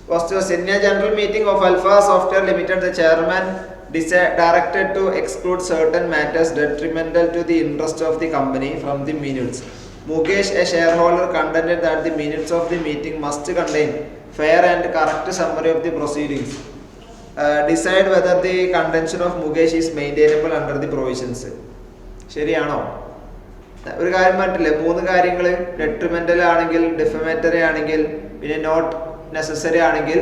First was in a general meeting of Alpha Software Limited, the chairman directed to exclude certain matters detrimental to the interest of the company from the minutes. Mukesh, a shareholder, contended that the minutes of the meeting must contain fair and correct summary of the proceedings. Decide whether the contention of Mukesh is maintainable under the provisions. ശരിയാണോ? ഒരു കാര്യം പറ്റില്ലേ, മൂന്ന് കാര്യങ്ങൾ detrimental ആണെങ്കിൽ, defamatory ആണെങ്കിൽ, പിന്നെ not necessary ആണെങ്കിൽ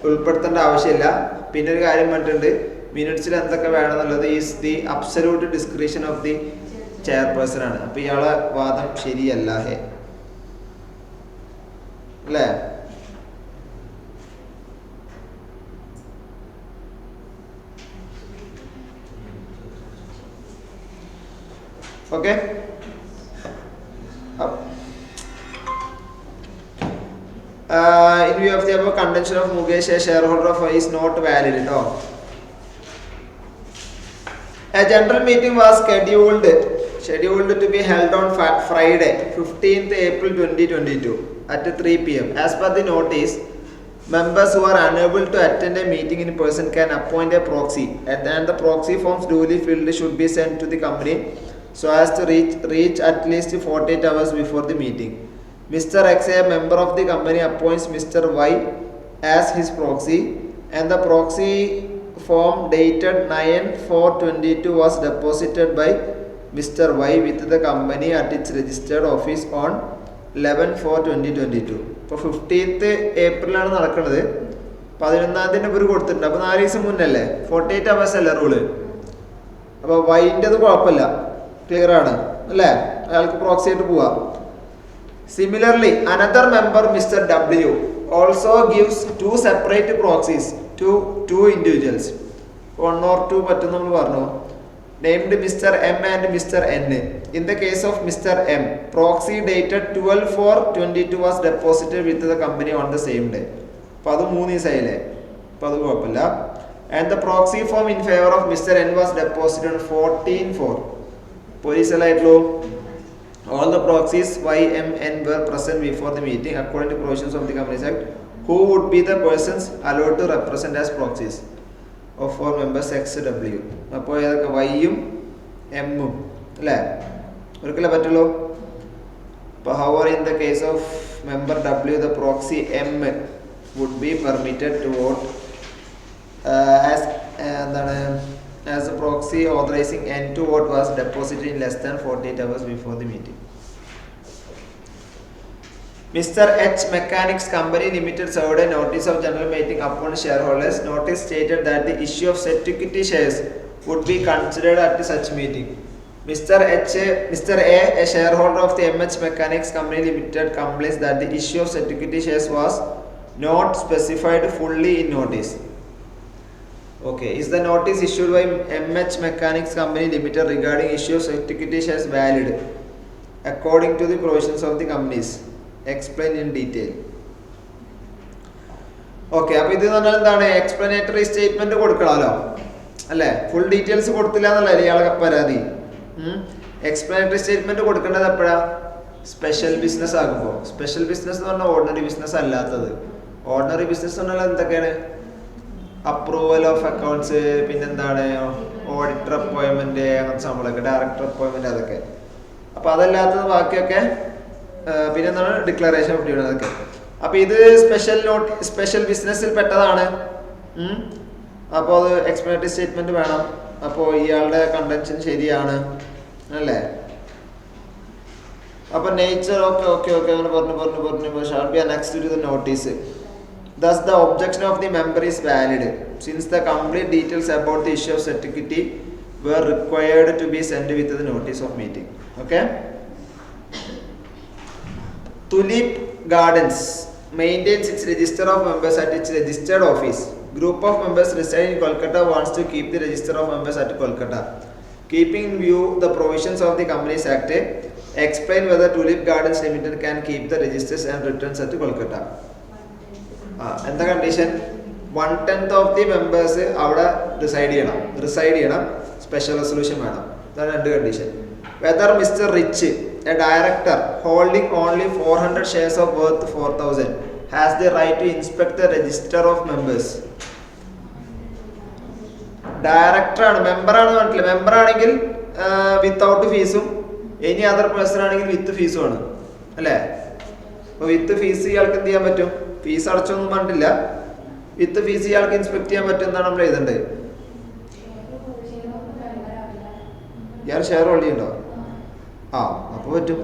ഉൾപ്പെടുത്തേണ്ട ആവശ്യമില്ല. പിന്നെ ഒരു കാര്യം പറഞ്ഞിട്ടുണ്ട്, മിനിറ്റ്സിൽ എന്തൊക്കെ വേണമെന്നുള്ളത് is the absolute description of the chairperson ആണ്. അപ്പം ഇയാളെ വാദം ശരിയല്ല അല്ലേ? Okay, in view of the above, contention of Mukesh, a shareholder of is not valid. No. A general meeting was scheduled to be held on Friday, 15th April 2022 at 3 p.m. As per the notice, members who are unable to attend a meeting in person can appoint a proxy, and the proxy forms duly filled should be sent to the company so as to reach at least 48 hours before the meeting. Mr. X, a member of the company, appoints Mr. Y as his proxy, and the proxy form dated 9/4/22 was deposited by Mr. Y with the company at its registered office on 11/4/2022. ഇപ്പോൾ 15th ഏപ്രിലാണ് നടക്കുന്നത്. 11-ാം തീയതി ഇവർ കൊടുത്തിട്ടുണ്ട്. അപ്പോൾ 4 ദിവസം മുന്നല്ലേ, 48 hours അല്ലേ rule. അപ്പോൾ വൈൻ്റെത് കുഴപ്പമില്ല, ക്ലിയർ ആണ് അല്ലേ? അയാൾക്ക് പ്രോക്സി ആയിട്ട് പോവാം. Similarly, another member, Mr. W, also gives two separate proxies to two individuals. One or two പറ്റുന്ന നമ്മൾ പറഞ്ഞു, named Mr. M and Mr. N. In the case of Mr. M, proxy dated 12/4/22 was deposited with the company on the same day. അപ്പോൾ അത് 3 ദിവസമായില്ലേ, അപ്പോൾ അത് കുഴപ്പമില്ല. And the proxy form in favor of Mr. N was deposited on 14/4. പോലീസിലായിട്ടുള്ളൂ. All the proxies Y, M, N were present before the meeting according to provisions of the Companies Act. Who would be the persons allowed to represent as proxies of 4 members X, W? അപ്പോൾ ഏതൊക്കെ വൈയും എമ്മും അല്ലേ, ഒരിക്കലേ പറ്റുള്ളൂ. അപ്പോൾ however in the case of member W, the proxy M would be permitted to vote as the proxy authorizing N to vote was deposited in less than 48 hours before the meeting. Mr. H Mechanics Company Limited served a notice of general meeting upon shareholders. Notice stated that the issue of certificate shares would be considered at such meeting. Mr. A, a shareholder of the MH Mechanics Company Limited, complains that the issue of certificate shares was not specified fully in notice. Okay, is the notice issued by MH Mechanics Company Limited regarding issue of certificate shares valid according to the provisions of the companies? Explain in detail. Okay, അപ്പോൾ ഇത് പറഞ്ഞാൽ എന്താണ്, explanatory statement കൊടുക്കണമല്ലോ അല്ലേ? Full details കൊടുത്തില്ല എന്നല്ലേ ഇയാളെ പരാതി. എക്സ്പ്ലനേറ്ററി സ്റ്റേറ്റ്മെന്റ് കൊടുക്കേണ്ടത് എപ്പോഴാ? സ്പെഷ്യൽ ബിസിനസ് ആകുമ്പോൾ. സ്പെഷ്യൽ ബിസിനസ് എന്ന് പറഞ്ഞാൽ ഓർഡിനറി ബിസിനസ് അല്ലാത്തത്. ഓർഡിനറി ബിസിനസ് എന്ന് പറഞ്ഞാൽ എന്തൊക്കെയാണ്? അപ്രൂവൽ ഓഫ് അക്കൗണ്ട്സ്, പിന്നെന്താണ് ഓഡിറ്റർ അപ്പോയിൻമെന്റ്, അങ്ങനത്തെ സംഭവങ്ങളൊക്കെ, ഡയറക്ടർ അപ്പോയിൻമെന്റ്, അതൊക്കെ. അപ്പോൾ അതല്ലാത്തത് ബാക്കിയൊക്കെ പിന്നെന്താണ് ഡിക്ലറേഷൻ ഓഫ് ഡ്യൂട്ടി, അതൊക്കെ. അപ്പോൾ ഇത് സ്പെഷ്യൽ ബിസിനസ്സിൽ പെട്ടതാണ്. അപ്പോൾ അത് എക്സ്പ്ലനേറ്ററി സ്റ്റേറ്റ്മെന്റ് വേണം. അപ്പോൾ ഇയാളുടെ കണ്ടൻഷൻ ശരിയാണ് അല്ലേ? അപ്പോൾ നേച്ചർ ഓക്കെ അങ്ങനെ പറഞ്ഞു shall be annexed to the notice. Thus, the objection of the member is valid, since the complete details about the issue of certificate were required to be sent with the notice of meeting. Okay. Tulip Gardens maintains its register of members at its registered office. Group of members residing in Kolkata wants to keep the register of members at Kolkata. Keeping in view the provisions of the Companies Act, explain whether Tulip Gardens Limited can keep the registers and returns at Kolkata. എന്താ condition? 1/10 of the members അവിടെ reside ചെയ്യണം. Special resolution വേണം. ഇതാണ് 2 condition. Whether mister rich, A director holding only 400 shares of worth 4,000, has the right to inspect the register of members. Director ആണ്, member ആണ് പറഞ്ഞില്ല. Member ആണെങ്കിൽ without ഫീസും, any other person ആണെങ്കിൽ വിത്ത് ഫീസും ആണ് അല്ലേ. അപ്പൊ വിത്ത് ഫീസ് ഇയാൾക്ക് എന്ത് ചെയ്യാൻ പറ്റും? ഫീസ് അടച്ചൊന്നും പറഞ്ഞിട്ടില്ല, വിത്ത് ഫീസ് ഇയാൾക്ക് ഇൻസ്പെക്ട് ചെയ്യാൻ പറ്റും എന്നാണ് നമ്മൾ എഴുതേണ്ടത്. ഇയാൾ ഷെയർ ഹോൾഡ് ചെയ്യണ്ടോ? ആ, അപ്പോൾ പറ്റും.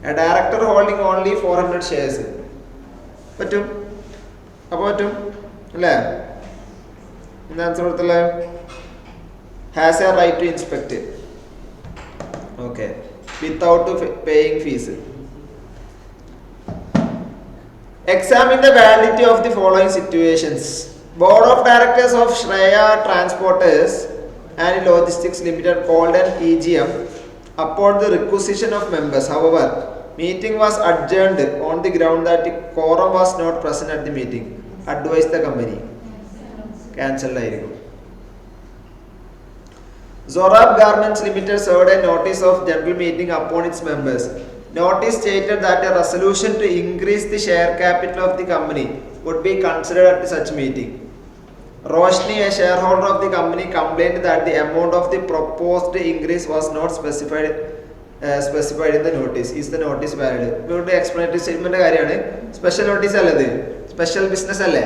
A director holding only 400 shares പറ്റും. അപ്പോൾ പറ്റും അല്ലേ? എന്താ ആൻസർ കൊടുത്തല്ലേ? Has a right to inspect. Okay, without paying fees. Examine the validity of the following situations. Board of Directors of Shreya Transporters and Logistics Limited called an EGM upon the requisition of members. However, meeting was adjourned on the ground that the quorum was not present at the meeting. Advise the company. Cancel ആയിരിക്കും. Zorab Garments Limited served a notice of general meeting upon its members. Notice stated that a resolution to increase the share capital of the company would be considered at such meeting. Roshni, a shareholder of the company, complained that the amount of the proposed increase was not specified in the notice. Is the notice valid? ഇവിടെ explanatory statement കാര്യമാണ്. Special notice അല്ല ഇത്, special business അല്ലേ.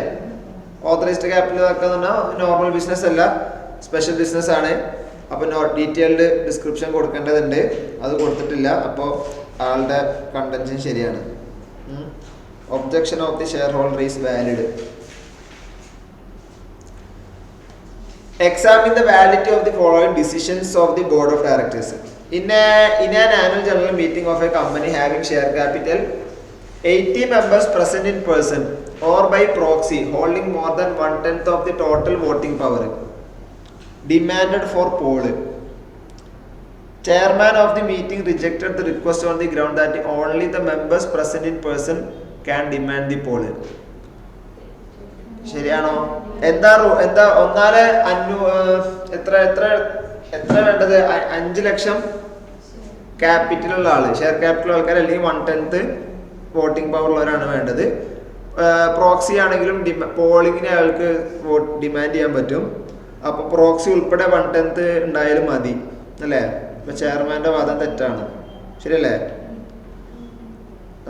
Authorised capital normal business അല്ല, special business ആണ്. അപ്പോൾ detailed description കൊടുക്കേണ്ടതുണ്ട്, അത് കൊടുത്തിട്ടില്ല. അപ്പോൾ ആളുടെ കണ്ടൻഷൻ ശരിയാണ്. Objection of the share holder is valid. Examine the validity of the following decisions of the board of directors. In an annual general meeting of a company having share capital 80 members present in person or by proxy holding more than 1/10 of the total voting power demanded for poll. Chairman of the meeting rejected the request on the ground that only the members present in person can demand the poll. ശരിയാണോ? എന്താ ഒന്നാല് എത്ര വേണ്ടത്? 5 ലക്ഷം ക്യാപിറ്റലുള്ള ആള്, share capital ആൾക്കാർ, അല്ലെങ്കിൽ 1/10 voting power ഉള്ളവരാണ് വേണ്ടത്. Proxy ആണെങ്കിലും പോളിങ്ങിന് അയാൾക്ക് ഡിമാൻഡ് ചെയ്യാൻ പറ്റും. അപ്പൊ പ്രോക്സി ഉൾപ്പെടെ 1/10 ഉണ്ടായാലും മതി അല്ലേ. അപ്പൊ ചെയർമാന്റെ വാദം തെറ്റാണ്, ശരിയല്ലേ?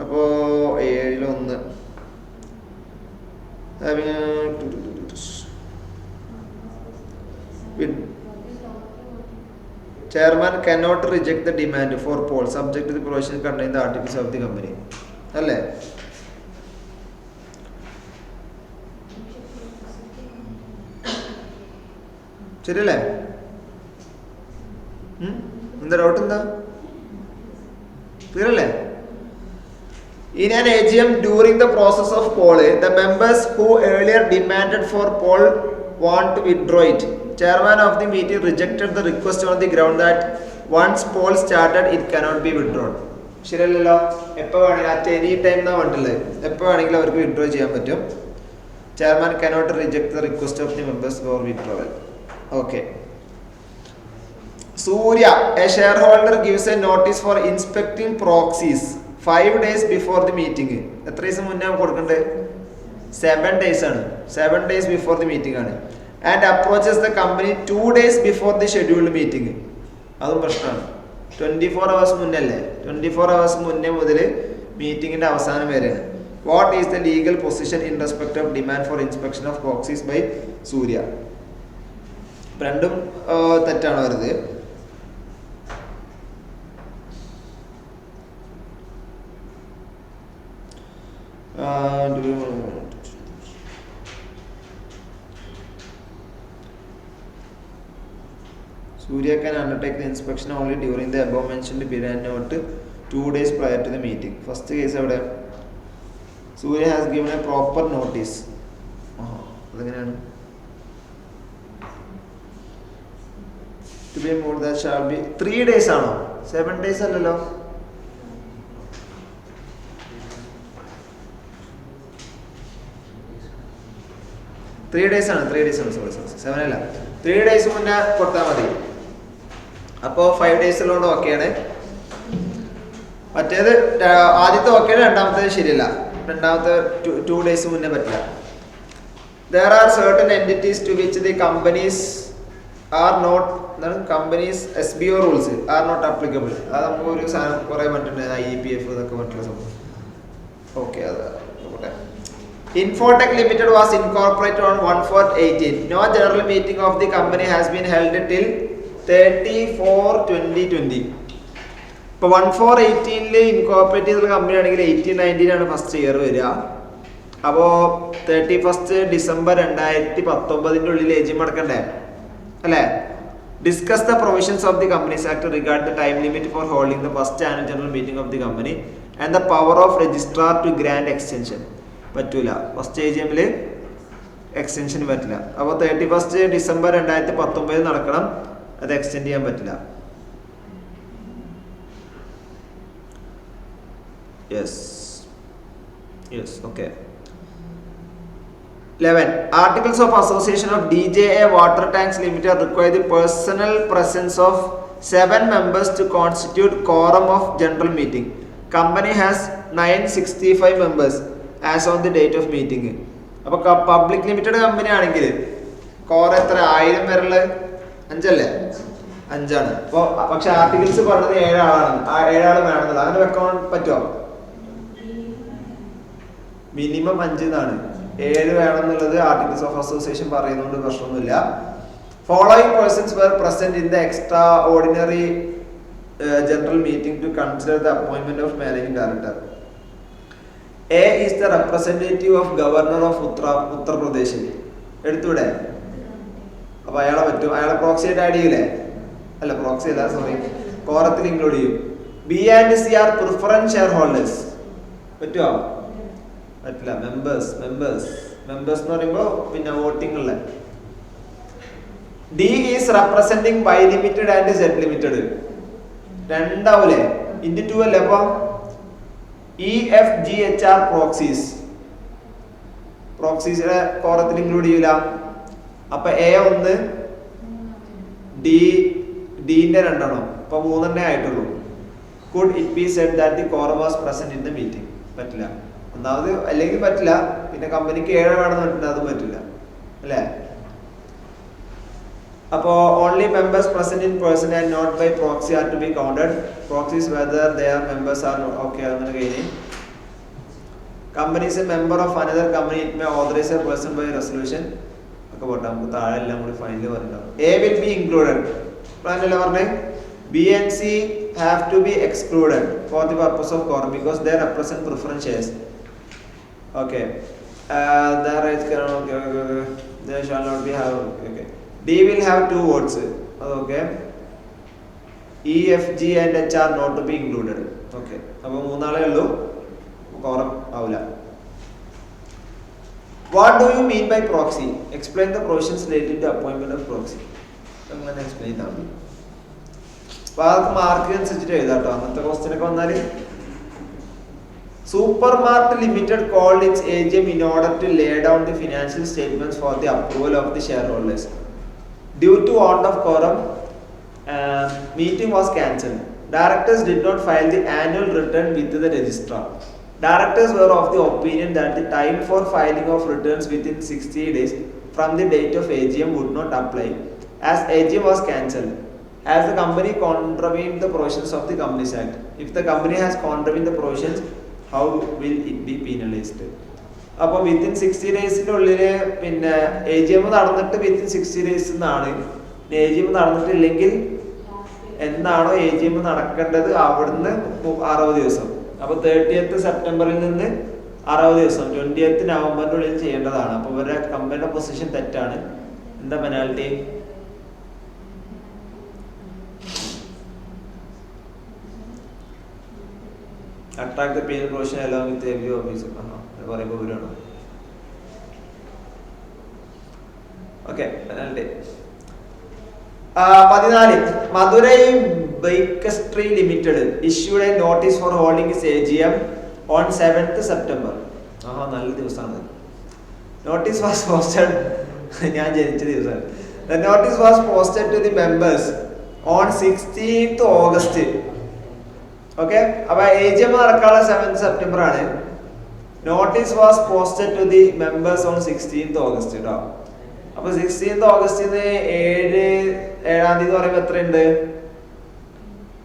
അപ്പോ 7-1 chairman cannot reject the demand for poll subject to the provision contained in the articles of the company. അല്ലേ? ശരിയല്ലേ? എന്താ ഡൗട്ട്? എന്താ ക്ലിയർ അല്ലേ? In an AGM during the process of poll, the members who earlier demanded for poll want to withdraw it. Chairman of the meeting rejected the request on the ground that once poll started, it cannot be withdrawn. ശരിയല്ലല്ലോ? എപ്പോൾ വേണമെങ്കിലും at any time എന്നാ വേണ്ടില്ലേ, എപ്പോൾ വേണമെങ്കിലും അവർക്ക് withdraw ചെയ്യാൻ പറ്റും. Chairman cannot reject the request of the members for withdrawal. Okay. Surya, a shareholder, gives a notice for inspecting proxies 5 days before the meeting. എത്ര ദിവസം മുന്നേ കൊടുക്കണ്ടേ? 7 days ആണ്. 7 days before the meeting ആണ്. And approaches the company 2 days before the scheduled meeting. അതും പ്രശ്നമാണ്. 24 hours മുന്നേ അല്ലേ? 24 hours മുന്നേ മുതൽ മീറ്റിങ്ങിന്റെ അവസാനം വരെയാണ്. What is the legal position in respect of demand for inspection of proxies by Surya? രണ്ടും തെറ്റാണ് വരുന്നത്. Surya can undertake the inspection only during the above mentioned period and not 2 days prior to the meeting. First case അവിടെ Surya has given a proper notice. അതെങ്ങനെയാണ്? To be more that shall be 3 days ആണോ? 7 days അല്ലല്ലോ. Three days ആണ്. 7 അല്ല, 3 days മുന്നേ കൊടുത്താൽ മതി. അപ്പോൾ 5 days ഉള്ളതുകൊണ്ട് ഓക്കെയാണ്. മറ്റേത് ആദ്യത്തെ ഓക്കെയാണ്, രണ്ടാമത്തേത് ശരിയല്ല. രണ്ടാമത്തെ 2 days മുന്നേ പറ്റില്ല. There are certain entities to which the companies are not, companies SBO rules are not applicable. അത് നമുക്ക് ഒരു സാധനം കുറേ പറഞ്ഞിട്ടുണ്ട്, IEPF എന്നൊക്കെ പറഞ്ഞിട്ടുള്ള സംഭവം. ഓക്കെ, അത് നോക്കട്ടെ. Infotech Limited was incorporated on 1/4/18. No general meeting of the company has been held till 30/4/2020. ഇപ്പോൾ 1/4/18 ഇൻകോർപ്പറേറ്റ് ചെയ്തുള്ള കമ്പനി ആണെങ്കിൽ 18/19 ആണ് ഫസ്റ്റ് ഇയർ വരിക. അപ്പോൾ 31st December 2019 ഉള്ളിൽ AGM അടക്കണ്ടേ അല്ലേ? Discuss the provisions of the Companies Act regarding the time limit for holding the first annual general meeting of the company and the power of registrar to grant extension. പറ്റൂല, first AGM-ൽ extension പറ്റില്ല. അപ്പോൾ 31st December 2019 നടക്കണം, അത് extend ചെയ്യാൻ പറ്റില്ല. Yes, okay. 11. Articles of Association of DJA Water Tanks Limited require the personal presence of 7 members to constitute quorum of general meeting. Company has 965 members as on the date of meeting. അപ്പോൾ public limited company ആണെങ്കിൽ കോറ എത്ര 1000 പേരുള്ള 5 അല്ലേ? 5 ആണ്. അപ്പോൾ പക്ഷെ articles പറഞ്ഞത് 7 ആളാണ്. ആ 7 ആൾ വേണമെന്നില്ല. അങ്ങനെ വെക്കാൻ പറ്റുമോ? മിനിമം 5 എന്നാണ്. 7 വേണമെന്നുള്ളത് ആർട്ടിക്കിൾസ് ഓഫ് അസോസിയേഷൻ പറയുന്നതുകൊണ്ട് പ്രശ്നമൊന്നുമില്ല. Following persons were present in the extraordinary general meeting to consider the appointment of managing director. A is the representative of governor of Uttar Pradesh. എടുത്തൂടെ? അപ്പോൾ അയാളെ പറ്റും. അയാളെ പ്രോക്സി ആയിട്ട് ആഡ് ചെയ്യില്ലേ? അല്ല, പ്രോക്സി അല്ല, സോറി, കോറത്തിൽ ഇൻക്ലൂഡ് ചെയ്യും. B and C are preference shareholders. പറ്റുമോ? പറ്റില്ല. മെമ്പേഴ്സ് എന്ന് പറയുമ്പോൾ പിന്നെ വോട്ടിംഗ് ഉള്ള. D is representing Y Limited and Z Limited. രണ്ടാവൂലേ? ഇൻറ്റു 2 അല്ലേ? അപ്പോൾ EFGHR പ്രോക്സീസിനെ കോറത്തിൽ ഇൻക്ലൂഡ് ചെയ്യൂല. അപ്പൊ A 1, ഡിന്റെ 2 അപ്പൊ 3 ആയിട്ടുള്ളൂ. Could it be said that the quorum was present in the meeting? പറ്റില്ല. ഒന്നാമത് അല്ലെങ്കിൽ പറ്റില്ല, പിന്നെ കമ്പനിക്ക് 7 വേണമെന്ന് പറഞ്ഞിട്ട് അതും പറ്റില്ല അല്ലേ? അപ്പോ only members present in person and not by proxy are to be counted. Proxies whether they are members or not. Okay, അങ്ങനെ കഴിഞ്ഞ്. Companies a member of another company it may authorise a person by resolution ഒക്കെ പോട്ടെ, നമുക്ക് താഴെ എല്ലാം കൂടി final പറഞ്ഞിട്ടുണ്ടാവും. A will be included. പ്ലാനല്ലേ പറഞ്ഞേ? B and C have to be excluded for the purpose of quorum because they represent preference shares. Okay. The rights cannot. They shall not be have. Okay. D will have 2 votes. Okay. E, F, G and H are not to be included. Okay. അപ്പോൾ 3 ആളേ ഉള്ളൂ, quorum ആവില്ല. What do you mean by proxy? Explain the provisions related to appointment of proxy. അങ്ങനെ explain ചെയ്താൽ മതി. അപ്പോൾ അതൊക്കെ mark അനുസരിച്ചിട്ട് എഴുതാട്ടോ. അങ്ങനത്തെ ക്വസ്റ്റ്യൻ ഒക്കെ വന്നാൽ. Supermart Limited called its AGM in order to lay down the financial statements for the approval of the shareholders. Due to want of quorum, meeting was cancelled. Directors did not file the annual return with the registrar. Directors were of the opinion that the time for filing of returns within 60 days from the date of AGM would not apply, as AGM was cancelled, as the company contravened the provisions of the Companies Act. If the company has contravened the provisions, how will it be penalized? അപ്പോൾ within 60 ഡേയ്സിനുള്ളിൽ പിന്നെ AGM നടന്നിട്ട് within 60 days എന്നാണ്. AGM നടന്നിട്ടില്ലെങ്കിൽ എന്നാണോ AGM നടക്കേണ്ടത് അവിടുന്ന് 60 ദിവസം. അപ്പോൾ 30th സെപ്റ്റംബറിൽ നിന്ന് 60 ദിവസം 20th നവംബറിനുള്ളിൽ ചെയ്യേണ്ടതാണ്. അപ്പോൾ ഇവരുടെ കമ്പനിയുടെ പൊസിഷൻ തെറ്റാണ്. എന്താ penalty? Attract the penal provision along with every officer. പറയുമ്പോൾ ഇവരാണ്. Okay, penalty. 14. Madurai Bakery Limited issued a notice for holding its AGM on 7th September. നല്ല ദിവസമാണ്. Notice was posted. ഞാൻ ജനിച്ച ദിവസമാണ്. The notice was posted to the members on 16th August. Okay, അപ്പൊ AGM നടക്കാനുള്ള 7th September ആണ്. Notice was posted to the members on 16th August കേട്ടോ. അപ്പൊ 16th August 7ാം തീയതി പറയുമ്പോ എത്രയുണ്ട്?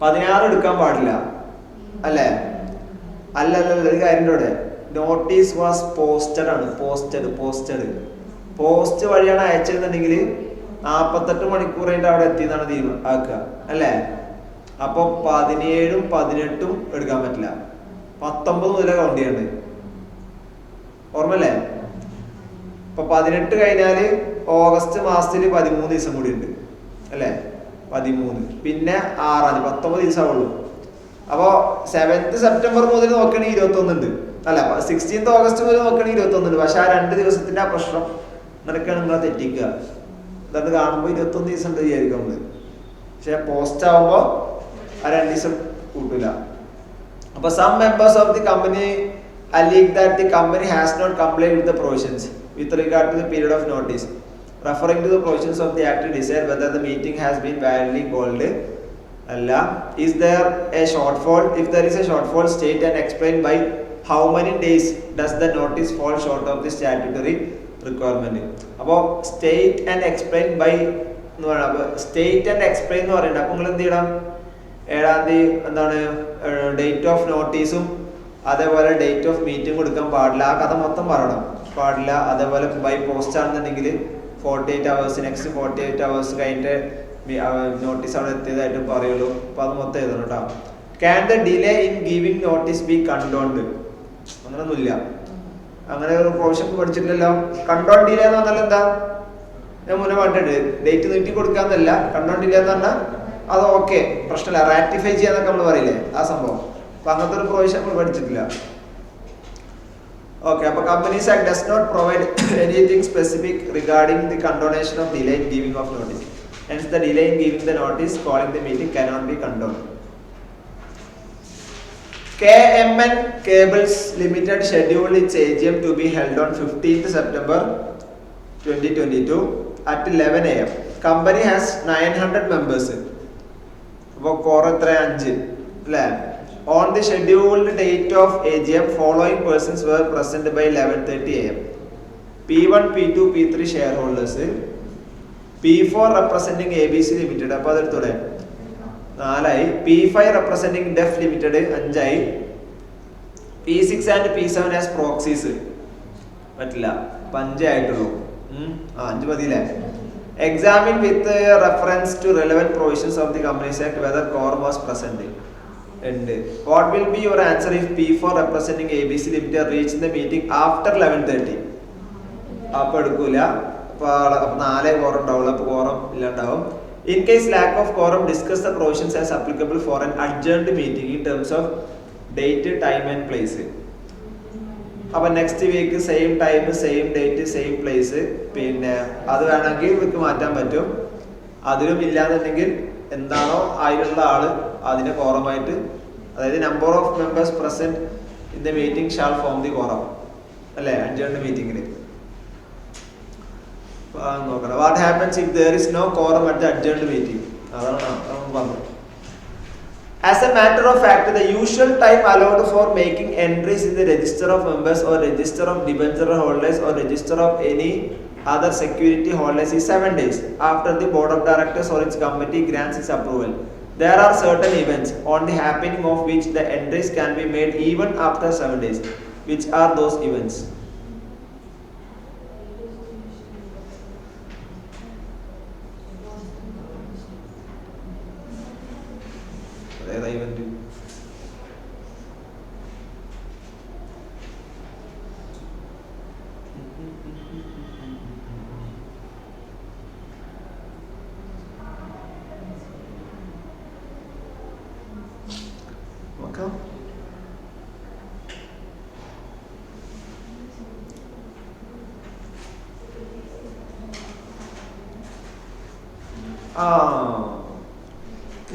16 എടുക്കാൻ പാടില്ല അല്ലേ? അല്ലല്ല, ഒരു കാര്യം ഇവിടെ, നോട്ടീസ് വാസ് പോസ്റ്റഡ് ആണ്. പോസ്റ്റ് വഴിയാണ് അയച്ചിരുന്നുണ്ടെങ്കിൽ 48 മണിക്കൂറായിട്ട് അവിടെ എത്തിയെന്നാണ് ആക്കുക അല്ലേ? അപ്പൊ 17ഉം 18ഉം എടുക്കാൻ പറ്റില്ല, 19 മുതലേ കൗണ്ട് ചെയ്യണ്ട്. ഓർമ്മല്ലേ? ഇപ്പൊ 18 കഴിഞ്ഞാല് ഓഗസ്റ്റ് മാസത്തിൽ 13 ദിവസം കൂടി ഉണ്ട് അല്ലെ? 13, പിന്നെ 6, 19 ദിവസമുള്ളൂ. അപ്പൊ 7th September മുതൽ നോക്കണെങ്കിൽ 21 ഉണ്ട് അല്ല, 16th August മുതൽ നോക്കണെങ്കിൽ 21 ഉണ്ട്. പക്ഷെ ആ 2 ദിവസത്തിന്റെ ആ പ്രശ്നം നിനക്കാണ് നിങ്ങളെ തെറ്റിക്കുക. അതായത് കാണുമ്പോ 21 ദിവസം ഉണ്ട് വിചാരിക്കും നമ്മള്, പക്ഷെ പോസ്റ്റ് ആവുമ്പോ ആ 2 ദിവസം കൂട്ടില്ല. അപ്പൊ some members of the company allege that the company has not complied with the provisions with regard to the period of notice, referring to the provisions of the act to decide whether the meeting has been validly called. Allah, is there a shortfall? If there is a shortfall, state and explain by how many days does the notice fall short of the statutory requirement. അപ്പോൾ state and explain by എന്ന് പറയുന്നത്, state and explain എന്ന് പറയുന്നത്, അപ്പോൾ നിങ്ങൾ എന്ത് ചെയ്യണം? 7ാം തീയതി എന്താണ് ഡേറ്റ് ഓഫ് നോട്ടീസും അതേപോലെ ഡേറ്റ് ഓഫ് മീറ്റിംഗ് കൊടുക്കാൻ പാടില്ല, ആ കഥ മൊത്തം പറയണം പാടില്ല. അതേപോലെ ബൈ പോസ്റ്റ് ആണെന്നുണ്ടെങ്കിൽ 48 hours, നെക്സ്റ്റ് 48 hours കഴിഞ്ഞിട്ട് നോട്ടീസ് അവിടെ എത്തിയതായിട്ട് പറയുള്ളൂ. അപ്പൊ അത് മൊത്തം എഴുതണം കേട്ടോ. Can the delay in giving notice be condoned? അങ്ങനൊന്നുമില്ല, അങ്ങനെ ഒരു പ്രൊവിഷൻ പഠിച്ചിട്ടില്ലല്ലോ. കണ്ടോൺ ഡിലേ എന്ന് പറഞ്ഞാൽ എന്താ? ഞാൻ മുന്നേ പറഞ്ഞിട്ടുണ്ട്, ഡേറ്റ് നീട്ടി കൊടുക്കാന്നല്ല. കണ്ടോൺ ഡിലേ എന്ന് പറഞ്ഞാൽ അത് ഓക്കെ, പ്രശ്നമില്ല, റാറ്റിഫൈ ചെയ്യാന്നൊക്കെ നമ്മൾ പറയില്ലേ, ആ സംഭവം. അപ്പൊ അങ്ങനത്തെ ഒരു പ്രൊവിഷൻ നമ്മൾ പഠിച്ചിട്ടില്ല. ഓക്കെ, അപ്പൊ Companies Act does not provide anything specific regarding the condonation of delay in giving of notice. Hence the delay in giving the notice calling the meeting cannot be condoned. KMN Cables Limited scheduled its AGM to be held on 15th September 2022 at 11 AM. Company has 900 members. അപ്പോൾ quorum എത്ര? 5 അല്ലേ? On the scheduled date of AGM, following persons were present by 11:30 AM. P1, P2, P3 shareholders. P4 representing ABC Limited, അപ്പോൾ അതെടുത്തോടെ 4ആയി. P5 representing DEF Limited 5ആയി. P6 and P7 as proxies പറ്റില്ല, 5 ആയിട്ടുള്ളൂ. 5 മതിയില്ലേ? Examine with reference to relevant provisions of the Companies Act whether quorum was present. And what will be your answer if P4 representing ABC Limited reached the meeting after 11:30? അപ്പോൾ എടുക്കൂല, 4 quorum ഉണ്ടാവുള്ളൂ, അപ്പോൾ quorum ഇല്ലാണ്ടാവും. In case lack of quorum, discuss the provisions as applicable for an adjourned meeting in terms of date, time and place. അപ്പോൾ next week same time, same date, same place. പിന്നെ അത് വേണമെങ്കിൽ week മാറ്റാൻ പറ്റും. അതിലും ഇല്ലാന്നുണ്ടെങ്കിൽ എന്താണോ അതിലുള്ള ആള് അതിനെ കോറമായിട്ട്, അതായത് number of members present in the meeting shall form the quorum അല്ലേ, അഡ്ജേൺഡ് മീറ്റിംഗിൽ. നോക്കണം, what happens if there is no quorum at the adjourned meeting? അതാണ് പറഞ്ഞു. As a matter of fact, the usual time allowed for making entries in the register of members or register of debenture holders or register of any other security holders is 7 days after the board of directors or its committee grants its approval. There are certain events on the happening of which the entries can be made even after 7 days. Which are those events?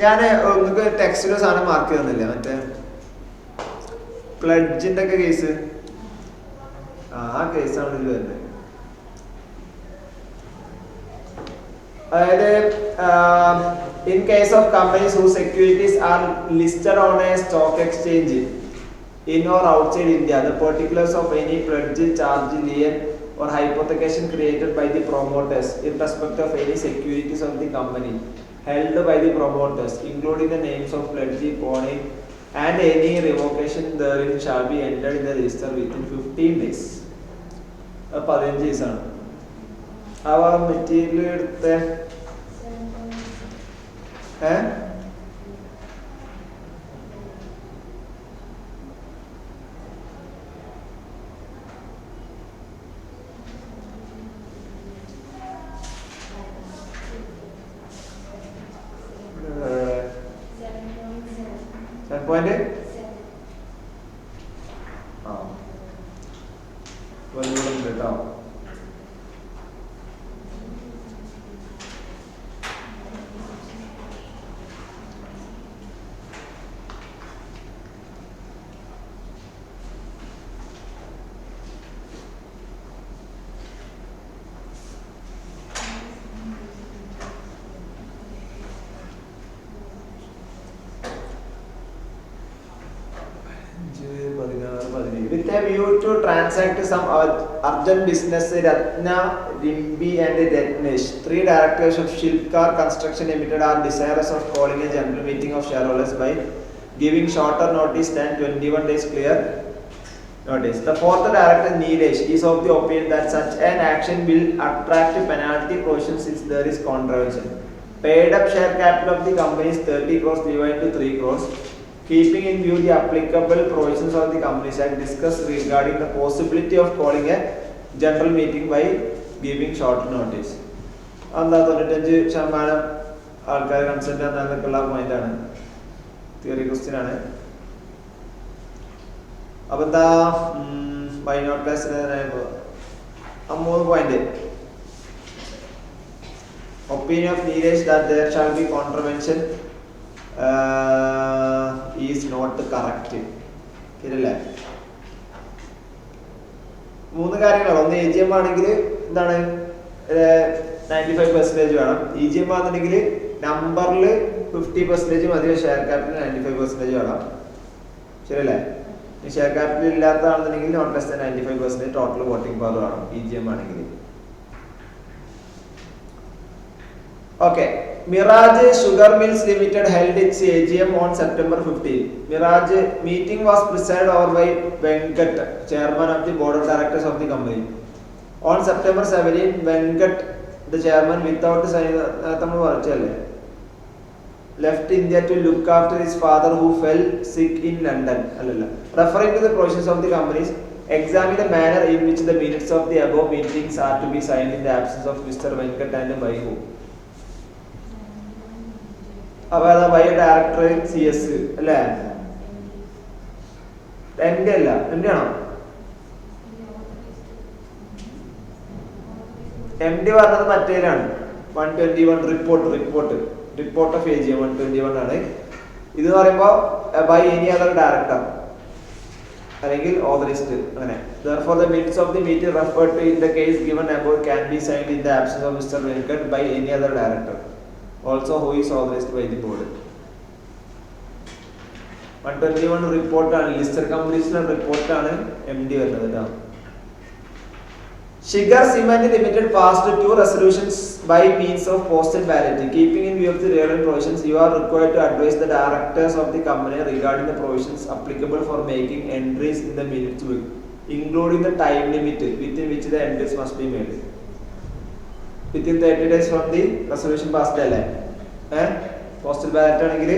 ഞാൻ നിങ്ങൾക്ക് ടെക്സ്റ്റിലോ സാധനം mark ചെയ്യുന്നില്ല, മറ്റേ പ്ലഡ്ജിന്റെ ഒക്കെ case, ആ കേസാണ് ഇതിൽ വരുന്നത്. അതായത് in case of companies whose securities are listed on a stock exchange, in or outside India, the particulars of any pledge, charge, lien or hypothecation created by the promoters in respect of any securities of the company held by the promoters, including the names of pledgee, pony, and any revocation therein shall be entered in the register within 15 days. 15 days ആണ്. അവ material എടുത്ത with a view to transact some urgent business, Ratna, Rimbi and Ratnesh, 3 directors of Shilpkar Construction Limited are desirous of calling a general meeting of shareholders by giving shorter notice than 21 days clear notice. The 4th director, Neelesh, is of the opinion that such an action will attract penalty provisions since there is contravention. Paid up share capital of the company is 30 crores divided to 3 crores. Keeping in view the applicable provisions of the Companies Act, discussed regarding the possibility of calling a general meeting by giving short notice. എന്താ 95% ആൾക്കാർ consent എന്നൊക്കെയുള്ള point ആണ്, theory question ആണ്. അപ്പൊ എന്താ by note ക്ലാസ്സിന് 3 point. Opinion of Neeresh that there shall be contravention is not correct. ശരിയല്ലേ? 3 കാര്യങ്ങളാണ്. ഒന്ന് AGM ആണെങ്കിൽ എന്താണ് 95% വേണം. EGM ആണെന്നുണ്ടെങ്കിൽ നമ്പറിൽ 50% മതി, ഷെയർ ക്യാപിറ്റൽ 95% വേണം. ശരിയല്ലേ? ഷെയർ ക്യാപിറ്റൽ ഇല്ലാത്തതാണെന്നുണ്ടെങ്കിൽ not less than 95% total voting power വേണം EGM ആണെങ്കിൽ. Okay. Mirage Sugar Mills Limited held its AGM on September 15. Mirage meeting was presided over by Venkat, chairman of the board of directors of the company. On September 17, Venkat, the chairman, without left India to look after his father who fell sick in London. Referring to the provisions of the companies, examine the manner in which the minutes of the above meetings are to be signed in the absence of Mr. Venkat and by who. അപ്പോൾ അതാ by director CS അല്ലേ? MD അല്ല, MD ആണോ? MD പറഞ്ഞത് മറ്റേലാണ് 121 report of AGM 121 ആണ്. ഇത് പറയുമ്പോൾ by any other director അല്ലെങ്കിൽ ഓതറിസ്റ്റ് അങ്ങനെ. Therefore the minutes of the meeting referred to in the case given above can be signed in the absence of Mr. Venkat by any other director also who is authorized by the board. 121 റിപ്പോർട്ടാണ്, listed കമ്പനീസിന്റെ റിപ്പോർട്ടാണ് MD വരുന്നത് കേട്ടോ. Shigar Cement Limited passed 2 resolutions by means of postal ballot. Keeping in view of the relevant provisions, you are required to advise the directors of the company regarding the provisions applicable for making entries in the minutes book, including the time limit within which the entries must be made. Within 30 days from the resolution passed അല്ലേ? Postal ballot ആണെങ്കിൽ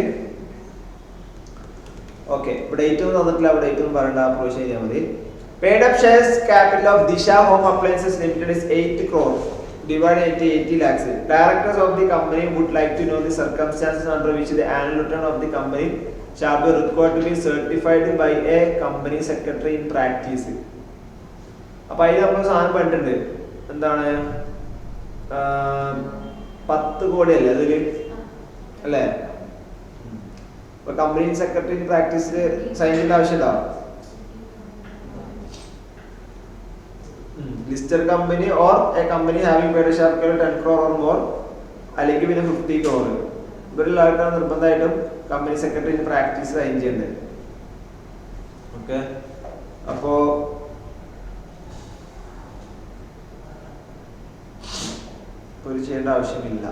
okay. ഇവിടെ date ഒന്നും തന്നിട്ടില്ല, അവിടെ date ഒന്നും പറയണ്ട, provision ചെയ്താൽ മതി. Paid up shares capital of Disha Home Appliances Limited is 8 crore divided into 80 lakhs. Directors of the company would like to know the circumstances under which the annual return of the company shall be required to be certified by a company secretary in practice. അപ്പോൾ അതിൽ നമ്മൾ സാധനം പറഞ്ഞിട്ടുണ്ട്, എന്താണ് 10 കോടി അല്ലേ അതിൽ അല്ലേ? ഇപ്പൊ കമ്പനി സെക്രട്ടറി ഇൻ പ്രാക്ടീസിൽ സൈൻ ചെയ്യേണ്ട ആവശ്യമുണ്ടോ? listed company or a company having paid a share capital 10 crore or more അല്ലെങ്കിൽ പിന്നെ 50 crore ഇവരുള്ള ആൾക്കാർ നിർബന്ധമായിട്ടും company secretary in practice sign ചെയ്യുന്നത്. ഓക്കെ. ഓക്കെ. അപ്പോ ഒരു ചെയ്യേണ്ട ആവശ്യമില്ല.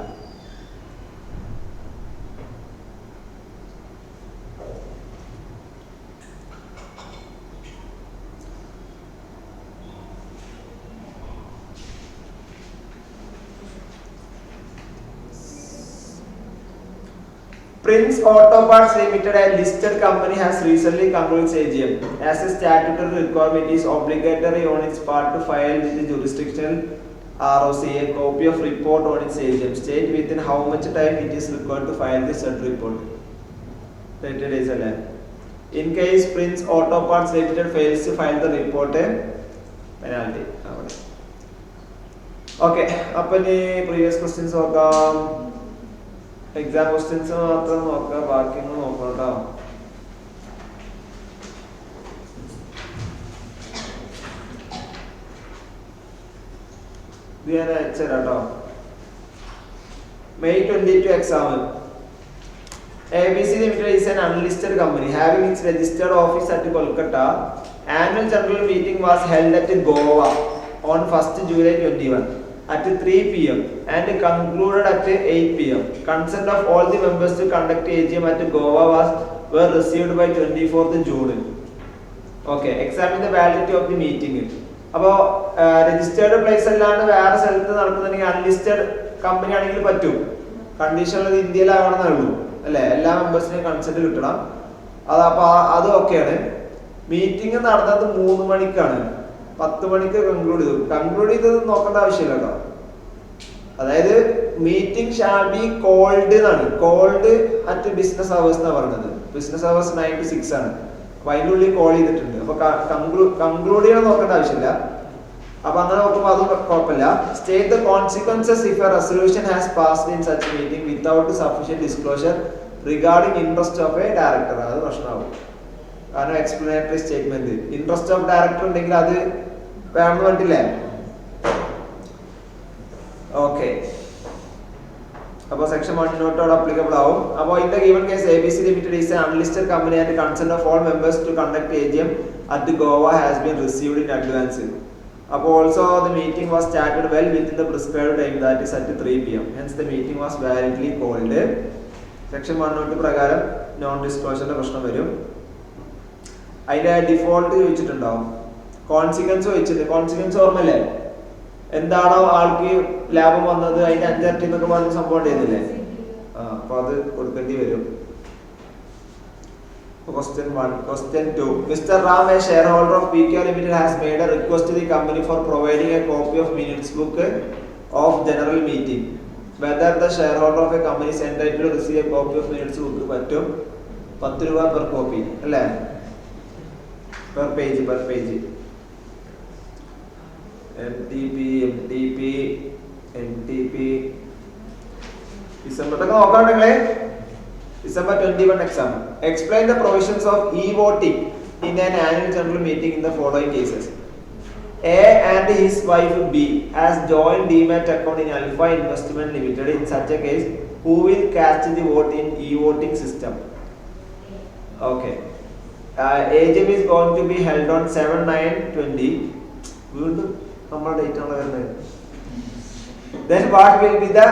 Prince Auto Parts Limited, a listed company, has recently concluded its AGM. As a statutory requirement, it is obligatory on its part to file with the jurisdictional ROC a copy of report on its AGM. State within how much time it is required to file the said report. 30 days alone. In case Prince Auto Parts Limited fails to file the report, penalty. Okay, appo ni previous questions nokam. Exam questions മാത്രം നോക്കാം, ബാക്കിയൊന്നും നോക്കണം കേട്ടോ. ഇത് ഞാൻ അയച്ചുതരാം കേട്ടോ. May 22 exam. ABC Limited is an unlisted company having its registered office at Kolkata. Annual general meeting was held at Goa on 1st July 21 at 3 p.m. and concluded at 8 p.m. Consent of all the members to conduct AGM at Goa were received by 24th June. Okay, examine the validity of the meeting. അപ്പോൾ registered place അല്ലാണ്ട് വേറെ സ്ഥലത്ത് നടക്കുന്നുണ്ടെങ്കിൽ unlisted company ആണെങ്കിൽ പറ്റും. Condition ഉള്ളത് ഇന്ത്യയിലാകണമെന്നേ ഉള്ളൂ അല്ലേ, എല്ലാ മെമ്പേഴ്സിനെയും കൺസെന്റ് കിട്ടണം. അത് ഓക്കെയാണ്. മീറ്റിംഗ് നടന്നത് 3 മണിക്കാണ്, 10 മണിക്ക് കൺക്ലൂഡ് ചെയ്തത് നോക്കേണ്ട ആവശ്യമില്ല കേട്ടോ. അതായത് മീറ്റിംഗ് ഷാൽ ബി കോൾഡ് എന്നാണ്, കോൾഡ് അറ്റ് ബിസിനസ് അവേഴ്സ് എന്നാണ് പറയുന്നത്. ബിസിനസ് അവേഴ്സ് 9 to 6 ആണ്. അപ്പൊ അതിൻ്റെ ഉള്ളിൽ കോൾ ചെയ്തിട്ടുണ്ട്. അപ്പൊ കൺക്ലൂഡ് ചെയ്യണം നോക്കേണ്ട ആവശ്യമില്ല. അപ്പൊ അങ്ങനെ നോക്കുമ്പോൾ അതും കുഴപ്പമില്ല. State the consequences if A resolution has passed in such meeting without sufficient disclosure regarding interest of A director. അത് പ്രശ്നമാകും. കാരണം explanatory statement interest of director ഉണ്ടെങ്കിൽ അത് വേണമെന്ന് പറഞ്ഞിട്ടില്ലേ. ഓക്കെ, അപ്പോൾ സെക്ഷൻ 1 applicable ആവും. അപ്പോൾ in the given case ABC Limited is an unlisted company and consent of all members to conduct AGM at Goa has been received in advance. അപ്പോൾ also the meeting was started well within the prescribed time, that is at 3 p.m. Hence the meeting was validly called. Section 1 പ്രകാരം non ഡിസ്ക്ലോഷറിന്റെ പ്രശ്നം വരും. അതിന്റെ default ചോദിച്ചിട്ടുണ്ടാവും, consequence ചോദിച്ചിട്ട്. Consequence ഓർമ്മല്ലേ, എന്താണോ ആൾക്ക് ലാഭം വന്നത് അതിന്റെ 5 ഇരട്ടി എന്നൊക്കെ പറഞ്ഞ സംഭവം ഉണ്ടായിരുന്നില്ലേ. അപ്പൊ അത് കൊടുക്കേണ്ടി വരും. Question 1. Question 2. Mr. Ram, a shareholder of PK Limited, has made a request to the company for providing a copy of minutes book of general meeting. Whether the shareholder of a company is entitled to receive a copy of minutes book? പറ്റും. 10 രൂപ per copy അല്ലേ, per page. MTP ഡിസംബറിലൊക്കെ നോക്കാണ്ടെങ്കിലേ. December 21 exam. Explain the provisions of e-voting in an annual general meeting in the following cases. A and his wife B has joined demat account in Alpha Investment Limited. In such a case, who will cast the vote in e-voting system? Okay. AGM is going to be held on 7/9/20. വീണ്ടും നമ്മുടെ date ആണ് വരുന്നത്. Then what will be the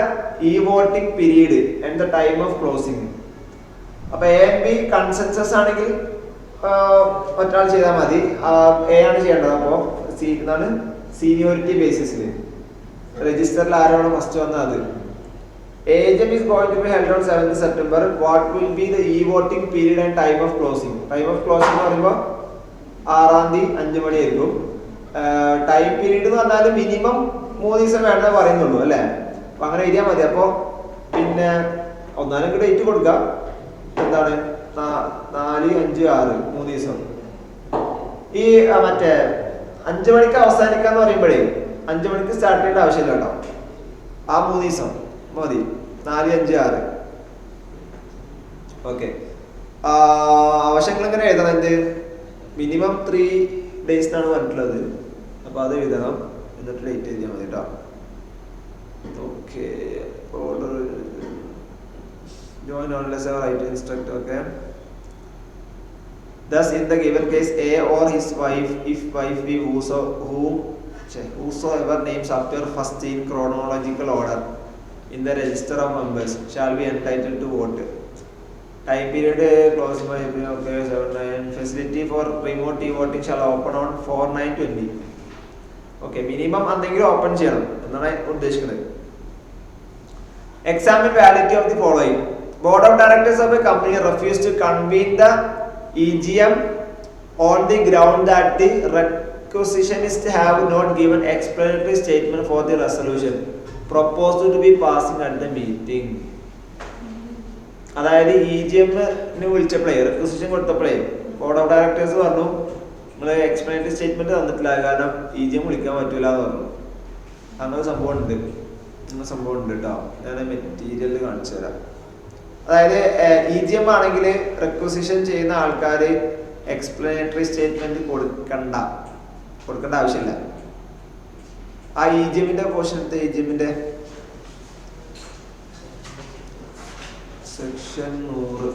e-voting period and the time of closing? അപ്പൊ A and B consensus ആണെങ്കിൽ ഒരാൾ ചെയ്താൽ മതി. A ആണ് ചെയ്യേണ്ടത്. അപ്പോൾ എന്താണ് സീനിയോറിറ്റി ബേസിസിൽ രജിസ്റ്ററിൽ ആരാണ് ഫസ്റ്റ് വന്നത് അത്. AGM is going to be held on 7th September. What will be the e-voting period and time of closing? Time of closing എന്ന് പറയുമ്പോൾ 6-ാം തീയതി 5 മണിയായിരിക്കും. ടൈം പീരീഡ് എന്ന് പറഞ്ഞാൽ മിനിമം 3 ദിവസം വേണമെന്ന് പറയുന്നുള്ളൂ അല്ലേ. അപ്പൊ അങ്ങനെ എഴുതിയാൽ മതി. അപ്പോൾ പിന്നെ ഒന്നാലും ഡേറ്റ് കൊടുക്കാം. എന്താണ് 4, 5, 6 3 ദിവസം. ഈ മറ്റേ 5 മണിക്ക് അവസാനിക്കാന്ന് പറയുമ്പോഴേ 5 മണിക്ക് സ്റ്റാർട്ട് ചെയ്യേണ്ട ആവശ്യമില്ല കേട്ടോ. ആ 3 ദിവസം മതി. 4, 5, 6. ഓക്കെ. ആവശ്യങ്ങൾ ഇങ്ങനെ എഴുതണം. എന്ത് മിനിമം 3 days എന്നാണ് പറഞ്ഞിട്ടുള്ളത്. അപ്പൊ അത് എഴുതണം. എന്നിട്ട് ഡേറ്റ് എഴുതിയാൽ മതി കേട്ടോ. Okay. Order join unless I write instruct. Okay. Thus, in the given case, A or his wife, if wife be whosoever names appear first in chronological order in the register of members shall be entitled to vote. Time period close by okay, 7/9. Facility for remote e-voting shall open on 4/9/20. Okay, minimum എന്തെങ്കിലും open ചെയ്യണം എന്നാണ് ഉദ്ദേശിക്കുന്നത്. Examine validity of the following. Board of directors of a company refused to convene the EGM on the ground that the requisitionists have not given explanatory statement for the resolution proposed to be passing at the meeting. അതായത് EGM-ന് വിളിച്ചപ്പോഴേ requisition കൊടുത്തപ്പോഴേ board of directors പറഞ്ഞു നിങ്ങൾ explanatory statement തന്നിട്ടില്ല, കാരണം EGM വിളിക്കാൻ പറ്റൂല എന്ന് പറഞ്ഞു. അങ്ങനെ സംഭവം ഉണ്ട് കേട്ടോ. ഞാൻ മെറ്റീരിയൽ കാണിച്ചു തരാം. അതായത് EGM ആണെങ്കിൽ റിക്വസിഷൻ ചെയ്യുന്ന ആൾക്കാർ എക്സ്പ്ലനേറ്ററി സ്റ്റേറ്റ്മെന്റ് കൊടുക്കേണ്ട ആവശ്യമില്ല. ആ EGM-ന്റെ പോർഷൻ എടുത്ത് EGM-ന്റെ സെക്ഷൻ 100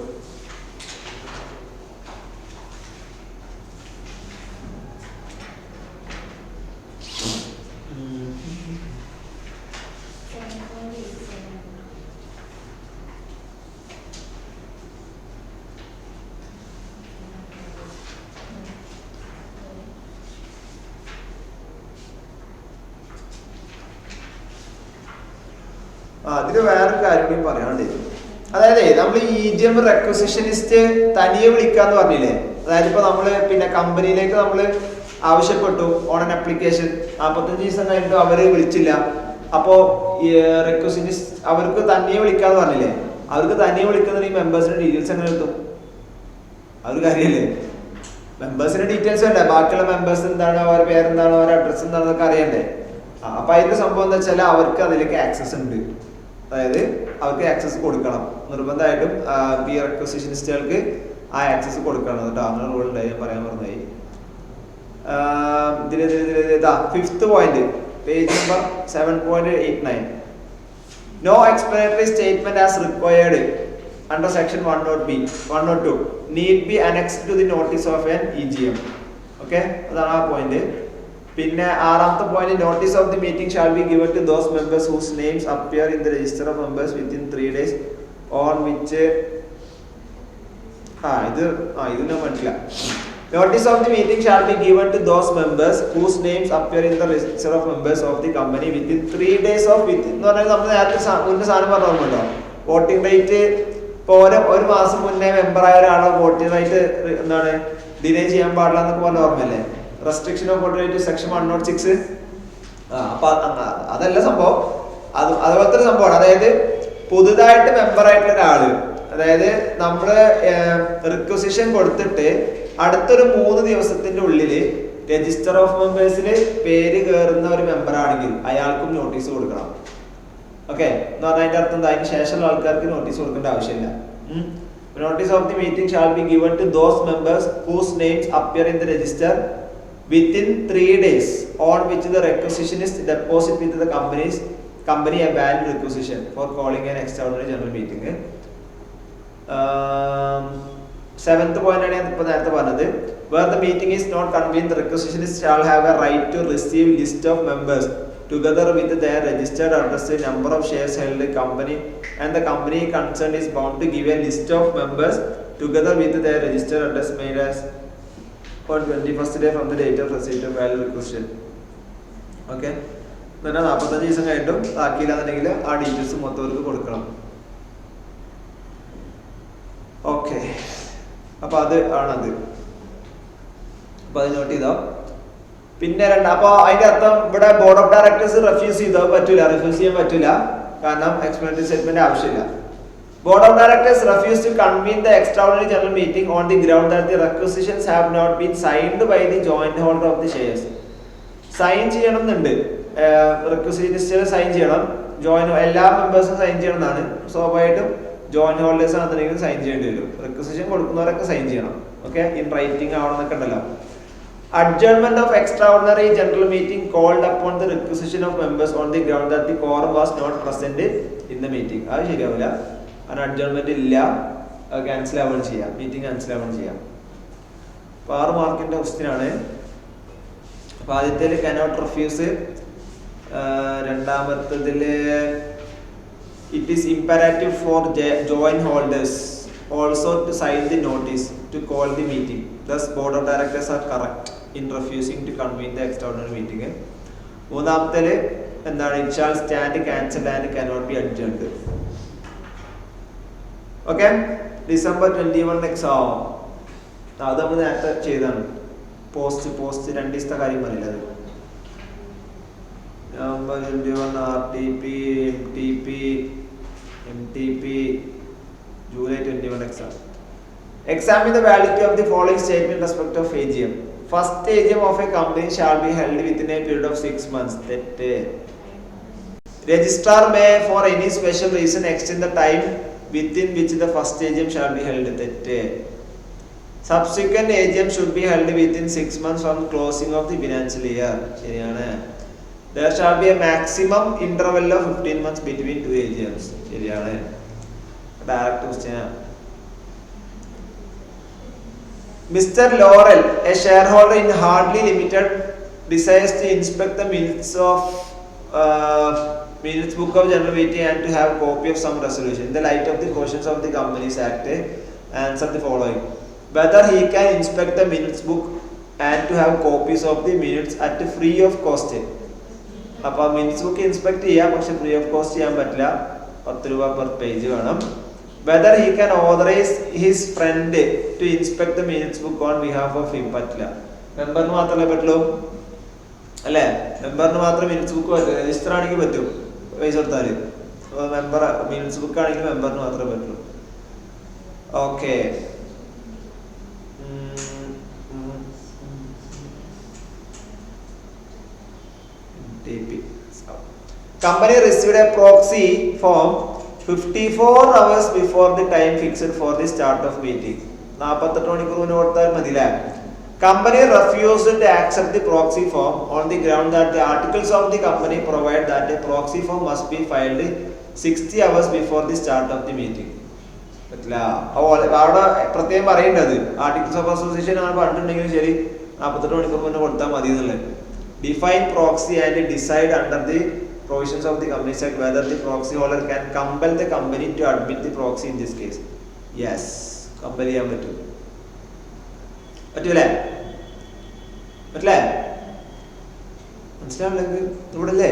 അതിന് വേറൊരു കാര്യം കൂടി പറയാണ്ട്. അതായത് നമ്മൾ ഈ EGM റെക്വസിഷനിസ്റ്റ് തനിയെ വിളിക്കാന്ന് പറഞ്ഞില്ലേ. അതായത് ഇപ്പൊ നമ്മള് പിന്നെ കമ്പനിയിലേക്ക് നമ്മൾ ആവശ്യപ്പെട്ടു ഓൺ ആൻ ആപ്ലിക്കേഷൻ, 45 ദിവസം കഴിഞ്ഞിട്ട് അവര് വിളിച്ചില്ല. അപ്പോ റെക്വസിഷനിസ്റ്റ് അവർക്ക് തനിയെ വിളിക്കാന്ന് പറഞ്ഞില്ലേ. അവർക്ക് തനിയെ വിളിക്കുന്ന ഈ മെമ്പേഴ്സിന്റെ ഡീറ്റെയിൽസ് എങ്ങനെ കിട്ടും? അതൊരു കാര്യമല്ലേ. മെമ്പേഴ്സിന്റെ ഡീറ്റെയിൽസ് വേണ്ടേ, ബാക്കിയുള്ള മെമ്പേഴ്സ് എന്താണ്, അവരുടെ പേരെന്താണ്, അവരുടെ അഡ്രസ് എന്താണെന്നൊക്കെ അറിയണ്ടേ. അപ്പൊ അതിന്റെ സംഭവം എന്താ വെച്ചാൽ അവർക്ക് അതിലേക്ക് ആക്സസ് ഉണ്ട്. അതായത് അവർക്ക് ആക്സസ് കൊടുക്കണം നിർബന്ധമായിട്ടും. ഈ റെക്വസിഷനിസ്റ്റുകൾക്ക് ആ ആക്സസ് കൊടുക്കണം കേട്ടോ. അങ്ങനെ റൂൾ ഉണ്ടായി, ഞാൻ പറയാൻ പറഞ്ഞായി. Fifth point, page number 7.89. No explanatory statement as required under section 102 need be annexed to the notice of an EGM. Okay, അതാണ് ആ പോയിന്റ്. പിന്നെ ആറാമത്തെ point, notice of the meeting shall be given to those members whose names appear in the register of members within 3 days on which ഇത് ഞാൻ മനസ്സിലാ. Notice of the meeting shall be given to those members whose names appear in the register of members of the company within 3 days of എന്ന് പറഞ്ഞാൽ നമ്മൾ നേരത്തെ മുന്നേ സാധനം പറഞ്ഞോ, വോട്ടിംഗ് റൈറ്റ് ഇപ്പൊ ഒരു മാസം മുന്നേ മെമ്പറായ ഒരാളെ വോട്ടിംഗ് റൈറ്റ് എന്താണ് ഡിലേ ചെയ്യാൻ പാടില്ല എന്നൊക്കെ പറഞ്ഞ ഓർമ്മയല്ലേ. Restriction of vote right section 106. അപ്പൊ അതല്ല സംഭവം, അതുപോലത്തെ ഒരു സംഭവമാണ്. അതായത് പുതുതായിട്ട് മെമ്പർ ആയിട്ടുള്ള ഒരാള്, അതായത് നമ്മള് റിക്വസിഷൻ കൊടുത്തിട്ട് അടുത്തൊരു 3 ദിവസത്തിന്റെ ഉള്ളിൽ രജിസ്റ്റർ ഓഫ് മെമ്പേഴ്സിൽ പേര് കയറുന്ന ഒരു മെമ്പർ ആണെങ്കിൽ അയാൾക്കും നോട്ടീസ് കൊടുക്കണം. ഓക്കെ, എന്ന് പറഞ്ഞാൽ അതിന്റെ അർത്ഥം എന്താ, അതിന് ശേഷമുള്ള ആൾക്കാർക്ക് നോട്ടീസ് കൊടുക്കേണ്ട ആവശ്യമില്ല. Notice of the meeting shall be given to those members whose names appear in the register within 3 days on which the requisitionist deposit with the company a valid requisition for calling an extraordinary general meeting. 7th point ആണ് ഇപ്പോൾ നേരത്തെ പറഞ്ഞത്. Where the meeting is not convened, the requisitionist shall have a right to receive list of members together with their registered address, number of shares held in the company, and the company concerned is bound to give a list of members together with their registered address made as on 21st day from the date of receipt of valid requisition. Okay, പിന്നെ 45 ദിവസം കഴിഞ്ഞിട്ടും ആക്കിയില്ലാന്നുണ്ടെങ്കിൽ ആ details മൊത്തവർക്ക് കൊടുക്കണം. Okay, അപ്പൊ അത് ആണത്. അപ്പൊ അത് നോട്ട് ചെയ്തോ. പിന്നെ അപ്പൊ അതിന്റെ അർത്ഥം ഇവിടെ ബോർഡ് ഓഫ് ഡയറക്ടേഴ്സ് റെഫ്യൂസ് ചെയ്യാൻ പറ്റൂല, കാരണം എക്സ്പ്ലനേറ്ററി സ്റ്റേറ്റ്മെന്റ് ആവശ്യമില്ല. Board of Directors refused to convene the extraordinary general meeting on the ground that the requisitions have not been signed by the joint holder of the shares. Sign ചെയ്യണം എന്നുണ്ട്, റിക്വസിഷനിസ്റ്റ് sign ചെയ്യണം, എല്ലാ മെമ്പേഴ്സും sign ചെയ്യണം എന്നാണ്. സ്വാഭാവികമായിട്ടും joint holders ആണെന്നുണ്ടെങ്കിൽ sign ചെയ്യേണ്ടി വരും. റിക്വസിഷൻ കൊടുക്കുന്നവരൊക്കെ സൈൻ ചെയ്യണം. ഓക്കെ, ഇൻ റൈറ്റിംഗ് ആവണമെന്നൊക്കെ ഉണ്ടല്ലോ. Adjournment of extraordinary general meeting called upon the requisition of members on the ground that the quorum was not present in the meeting. അത് ശരിയാവില്ല. Adjournment ഇല്ല, cancel ആവുകയും ചെയ്യാം, meeting cancel ആവുകയും ചെയ്യാം. 6 മാർക്കിന്റെ ക്വസ്റ്റ്യൻ ആണ്. അപ്പോൾ ആദ്യത്തേൽ cannot refuse, രണ്ടാമത്തേതിൽ it is imperative for joint holders also to sign the notice to call the meeting. Thus board of directors are correct in refusing to convene the extraordinary meeting. മൂന്നാമത്തേൽ എന്താണ്, it shall stand cancelled and cannot be adjourned. Okay, December 21 exam അത് നമ്മൾ നേരത്തെ ചെയ്താണ്. Post 2 ദിവസത്തെ കാര്യം പറയില്ല. അത് November 21 RTP MTP July 21 exam. Examine the validity of the following statement in respect of AGM. First AGM of a company shall be held within a period of 6 months. Registrar may for any special reason extend the time within which the first AGM shall be held. Subsequent AGM should be held within 6 months from closing of the financial year. ശരിയാണ്. There shall be a maximum interval of 15 months between 2 AGMs. ശരിയാണ്. Direct question. Mr. Laurel, a shareholder in Hardly Limited, desires to inspect the minutes book of general meeting and to have a copy of some resolution. In the light of the questions of the Companies Act, answer the following. Whether he can inspect the minutes book and to have copies of the minutes at free of cost. അപ്പോൾ minutes book inspect ചെയ്യാം, പക്ഷെ free of cost ചെയ്യാൻ പറ്റില്ല. 10 രൂപ per page വേണം. Whether he can authorise his friend to inspect the minutes book on behalf of him. പറ്റില്ല. മെമ്പറിന് മാത്രമേ പറ്റുള്ളൂ അല്ലേ? മെമ്പറിന് മാത്രമേ മിനിറ്റ്സ് ബുക്ക് പറ്റൂ. രജിസ്റ്റർ ആണെങ്കിൽ പറ്റും, പൈസ കൊടുത്താൽ. മെമ്പർ മിനിറ്റ്സ് ബുക്ക് ആണെങ്കിൽ മെമ്പറിന് മാത്രമേ പറ്റുള്ളൂ. Okay, company received a proxy form 54 hours before the time fixed for the start of meeting. 48 മണിക്കൂർ മുന്നേ കൊടുത്താൽ മതിയല്ലേ? Company refused to accept the proxy form on the ground that the articles of the company provide that a proxy form must be filed 60 hours before the start of the meeting. പറ്റില്ല. അവിടെ പ്രത്യേകം പറയേണ്ടത് articles of association ആണ് പറഞ്ഞിട്ടുണ്ടെങ്കിലും ശരി 48 മണിക്കൂർ മുന്നേ കൊടുത്താൽ മതി എന്നുള്ളത്. Define proxy and decide under the provisions of the Companies Act whether the proxy holder can compel the company to admit the proxy in this case. Yes, compel ചെയ്യാൻ പറ്റും. പറ്റൂലേ? പറ്റില്ലേ? മനസ്സിലാവില്ലെങ്കിൽ ഇവിടെ അല്ലേ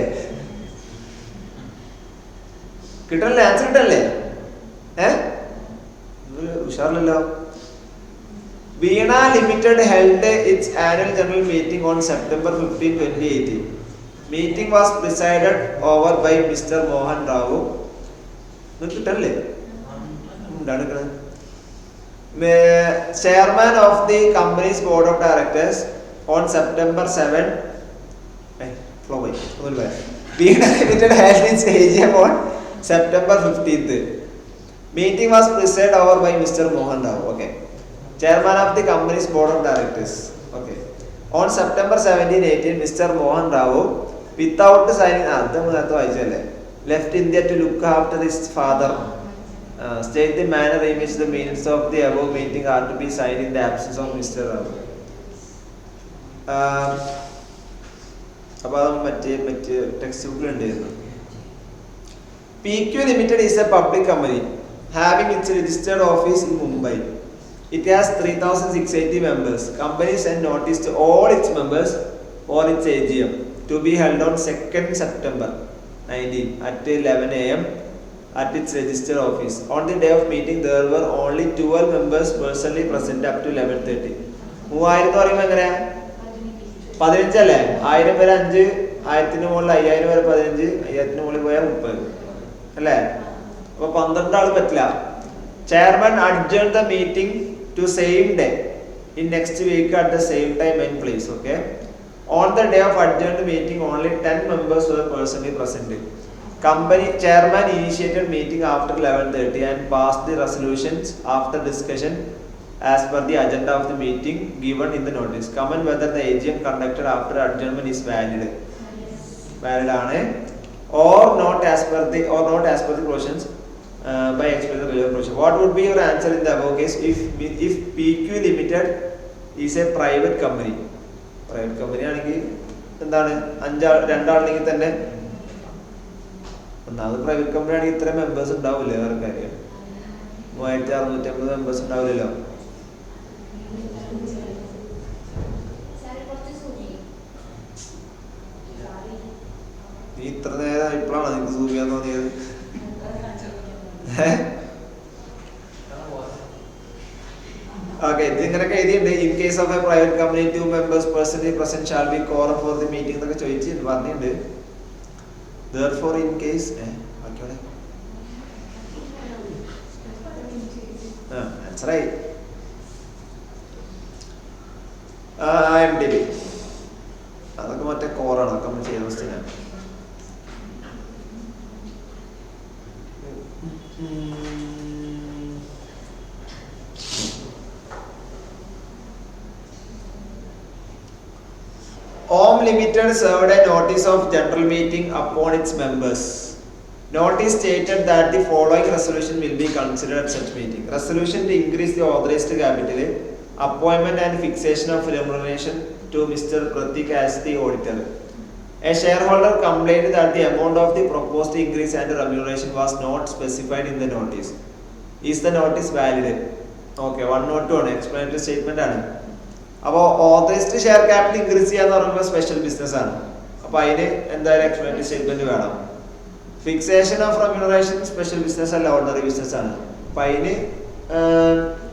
കിട്ടല്ലേ? Answer കിട്ടല്ലേ? ഉഷാറില്ലല്ലോ. Veena Limited held its annual general meeting on September 15, 2018. Meeting was presided over by Mr. Mohan Rao. Chairman of the company's board of directors on September 7. Veena Limited held its AGM on September 15th. Meeting was presided over by Mr. Mohan Rao. Okay. Chairman of the company's board of directors. Okay. On September 17, 18, Mr. Mohan Rao, without signing, left India to look after his father. State the manner in which the minutes of the above meeting are to be signed in the absence of Mr. Rao. PQ Limited is a public company having its registered office in Mumbai. It has 3,680 members. Company sent notice to all its members for its AGM to be held on 2nd September 19 at 11 a.m. at its registered office. On the day of meeting, there were only 12 members personally present up to 11:30. 3000 എന്ന് പറയുമ്പോൾ എങ്ങനെയാ? 15 അല്ലേ? 1000 പേര് 5, 1000 മുകളിൽ 5000 പേര് 15, 5000 മുകളിൽ പോയാൽ 30 അല്ലേ? അപ്പോൾ 12 ആൾ പറ്റില്ല. Chairman adjourned the meeting to same day in next week at the same time and place. Okay. On the day of adjourned meeting, only 10 members were personally present. Company chairman initiated meeting after 11:30 and passed the resolutions after discussion as per the agenda of the meeting given in the notice. Comment whether the AGM conducted after adjournment is valid. Valid aane or not as per the provisions by express the provision. What would be your answer in the above case if PQ Limited is A private company. Private company ആണെങ്കിൽ എന്താണ് രണ്ടാളുണ്ടെങ്കിൽ തന്നെ ഒന്നാമത് private company ആണെങ്കിൽ ഇത്ര members ഉണ്ടാവില്ല. വേറെ കാര്യം 3650 members ഉണ്ടാവില്ലല്ലോ. നീ ഇത്ര നേരം ഇപ്പോഴാണോ നിനക്ക് സൂം ചെയ്യാൻ തോന്നിയത്? ഓക്കെ, ഇതിങ്ങനൊക്കെ എഴുതിയുണ്ട്. In case of a private company 2 members personally present shall be quorum for the meeting എന്നൊക്കെ ചോദിച്ച് പറഞ്ഞിട്ടുണ്ട്. Therefore in case ബാക്കിയോടെ ആൻസർ ആയി. IMDb അതൊക്കെ മറ്റേ കോറാണ്, അതൊക്കെ നമ്മൾ ചെയ്ത ക്വസ്റ്റ്യനാണ്. OM Limited served a notice of general meeting upon its members. Notice stated that the following resolution will be considered at such meeting. Resolution to increase the authorized capital, appointment and fixation of remuneration to Mr. Pratik as the auditor. A shareholder complained that the amount of the proposed increase and remuneration was not specified in the notice. Is the notice valid? Okay, 102 ആണ്, explanatory statement ആണ്. അപ്പോൾ authorised share capital increase ചെയ്യാന്ന് പറയുമ്പോൾ special business ആണ്. അപ്പോൾ അതിന് എന്തായാലും explanatory statement വേണം. Fixation of remuneration special business അല്ല, ഓർഡിനറി ബിസിനസ് ആണ്. അപ്പോൾ അതിന്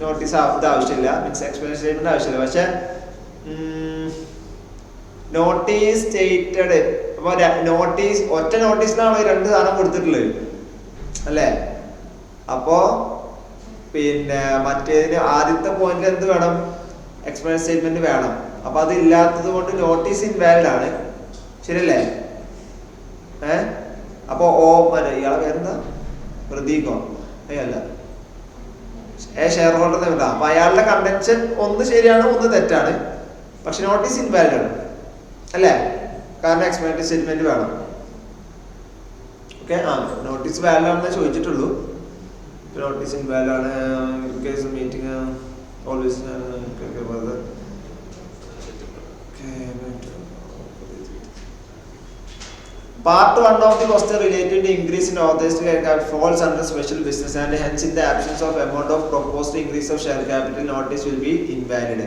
നോട്ടീസ് ആവശ്യമില്ല, മീൻസ് എക്സ്പ്ലനേറ്ററി സ്റ്റേറ്റ്മെന്റ് ആവശ്യമില്ല. പക്ഷെ നോട്ടീസ് സ്റ്റേറ്റഡ്, അപ്പോൾ നോട്ടീസ് ഒറ്റ നോട്ടീസിലാണ് 2 സാധനം കൊടുത്തിട്ടുള്ളത് അല്ലേ? അപ്പോൾ പിന്നെ മറ്റേതിന് ആദ്യത്തെ പോയിന്റിൽ എന്ത് വേണം? എക്സ്പ്ലനേറ്ററി സ്റ്റേറ്റ്മെന്റ് വേണം. അപ്പൊ അത് ഇല്ലാത്തത് കൊണ്ട് നോട്ടീസ് ഇൻവാലിഡ് ആണ്, ശരിയല്ലേ? അപ്പൊ ഇയാളെ പേരെന്താ? പ്രതീകോ? അല്ല, ഷെയർ ഹോൾഡർ തന്നെ. അപ്പൊ അയാളുടെ കണ്ടൻഷൻ ഒന്ന് ശരിയാണ്, ഒന്ന് തെറ്റാണ്. പക്ഷെ നോട്ടീസ് ഇൻവാലിഡ് ആണ് അല്ലേ? കാരണം എക്സ്പ്ലനേറ്ററി സ്റ്റേറ്റ്മെന്റ് വേണം. ഓക്കെ, നോട്ടീസ് വാലിഡ് ആണെന്ന് ചോദിച്ചിട്ടുള്ളൂ. നോട്ടീസ് ഇൻവാലിഡ് ആണ്. Case meeting always Part 1 of the question related to increase in authorized capital falls under special business and hence in the absence of amount of proposed increase of share capital, notice will be invalid.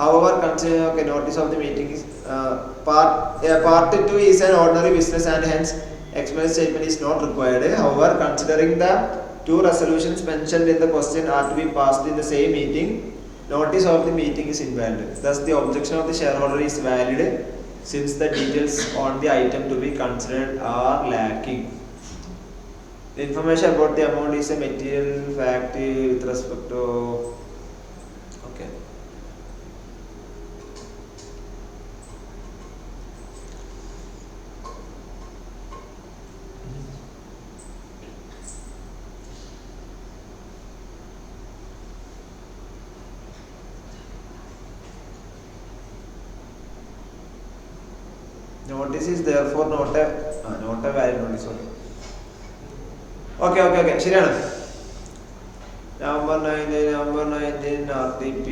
However, consider notice of the meeting is part 2 is an ordinary business and hence explanatory statement is not required. However, considering the 2 resolutions mentioned in the question are to be passed in the same meeting, notice of the meeting is invalid. Thus, the objection of the shareholder is valid since the details on the item to be considered are lacking. The information about the amount is a material fact with respect to okay. Notice is therefore not a valid notice. Okay. ശരിയാണ്. November 19 RTP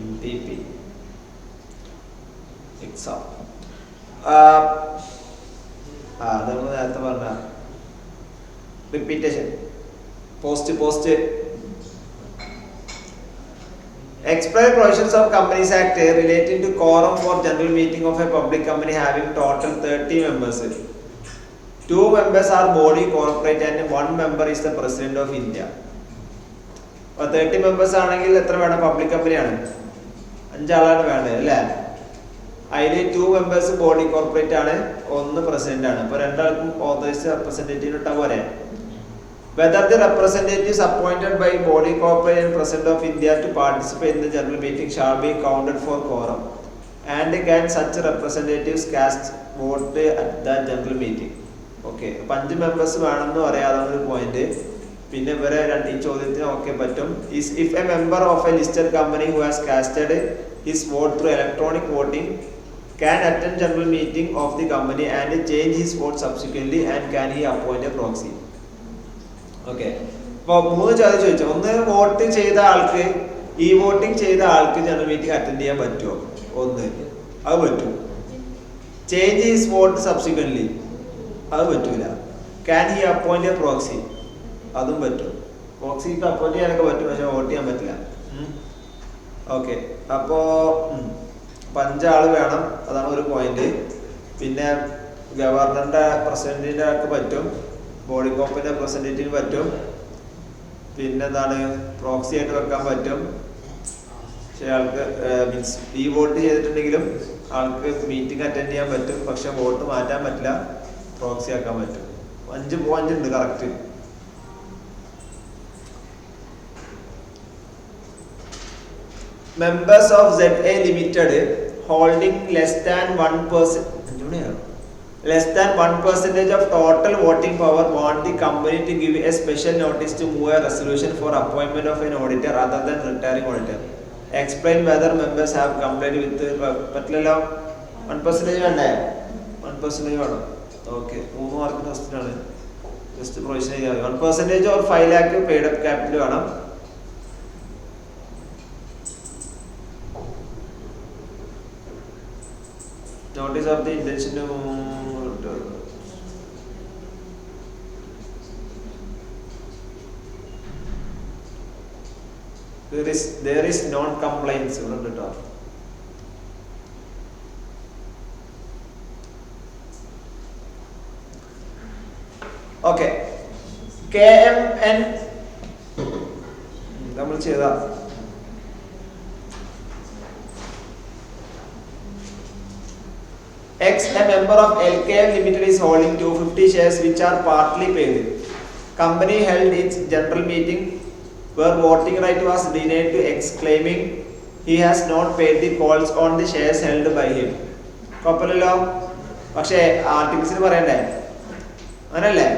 MTP exam അത് നമ്മൾ നേരത്തെ പറഞ്ഞ repetition post Explain provisions of Companies Act relating to quorum for general meeting of a public company having total 30 members. 2 members are body corporate and 1 member is the President of India. 30 members ആണെങ്കിൽ എത്ര വേണം? Public കമ്പനിയാണ്, 5 ആളാണ് വേണ്ടത് അല്ലേ? അതിൽ 2 members body corporate ആണ്, 1 president ആണ്. അപ്പോൾ 2 ആൾക്കും ഓതറൈസ്ഡ് റെപ്രസെന്റേറ്റീവ് ഇട്ടാ പോരെ? Whether the representatives appointed by body corporate and President of India to participate in the general meeting shall be counted for quorum, and can such representatives cast vote at the general meeting. Okay, 5 members വേണമെന്ന് പറയാതെ ഒരു point. പിന്നെ ഇവരെ ഈ ചോദ്യത്തിന് okay പറ്റും. If a member of a listed company who has casted his vote through electronic voting can attend general meeting of the company and change his vote subsequently, and can he appoint a proxy? Okay. അപ്പോൾ 3 ചോദ്യം ചോദിച്ചു. ഒന്ന്, vote ചെയ്ത ആൾക്ക് ഈ voting ചെയ്ത ആൾക്ക് general meeting attend ചെയ്യാൻ പറ്റുമോ? ഒന്ന്, അത് പറ്റും. ചേഞ്ച് ഹിസ് വോട്ട് സബ്സിക്വന്റ്ലി, അത് പറ്റൂല. Can he appoint A proxy, അതും പറ്റും. പ്രോക്സിക്ക് അപ്പോയിന്റ് ചെയ്യാനൊക്കെ പറ്റും, പക്ഷെ വോട്ട് ചെയ്യാൻ പറ്റില്ല. ഓക്കെ, അപ്പോൾ 5 ആള് വേണം, അതാണ് ഒരു പോയിന്റ്. പിന്നെ ഗവർണറിന്റെ പ്രസിഡന്റിന്റെ ആൾക്ക് പറ്റും, ബോഡി കോപ്പിന്റെ പ്രസിഡന്റിന് പറ്റും, പിന്നെ എന്താണ് പ്രോക്സി ആയിട്ട് വെക്കാൻ പറ്റും. പക്ഷെ ആൾക്ക് മീൻസ് ഈ വോട്ട് ചെയ്തിട്ടുണ്ടെങ്കിലും ആൾക്ക് മീറ്റിംഗ് അറ്റൻഡ് ചെയ്യാൻ പറ്റും, പക്ഷെ വോട്ട് മാറ്റാൻ പറ്റില്ല, പ്രോക്സി ആക്കാൻ പറ്റും. 5 പോയിന്റ് ഉണ്ട് correct. Members of ZA Limited holding less than 1% of total voting power want the company to give a special notice to move a resolution for appointment of an auditor other than retiring auditor. Explain whether members have complied with പറ്റില്ലല്ലോ. 1% വേണ്ടേ? 1% വേണം. Okay, 3 മാർക്കിന് ഫസ്റ്റിനാണ്. Just provision ചെയ്താൽ 1% or 5 lakh paid up capital വേണം. Notice of the intention to there is non-compliance. Okay, KMN നമ്മൾ ചെയ്താ X, a member of LKM Limited is holding 250 shares which are partly paid. Company held its general meeting where voting right was denied to X, claiming he has not paid the calls on the shares held by him. കുഴപ്പമില്ലല്ലോ. പക്ഷേ ആർട്ടിക്കിൾസിന് പറയണ്ടേ? അങ്ങനല്ലേ?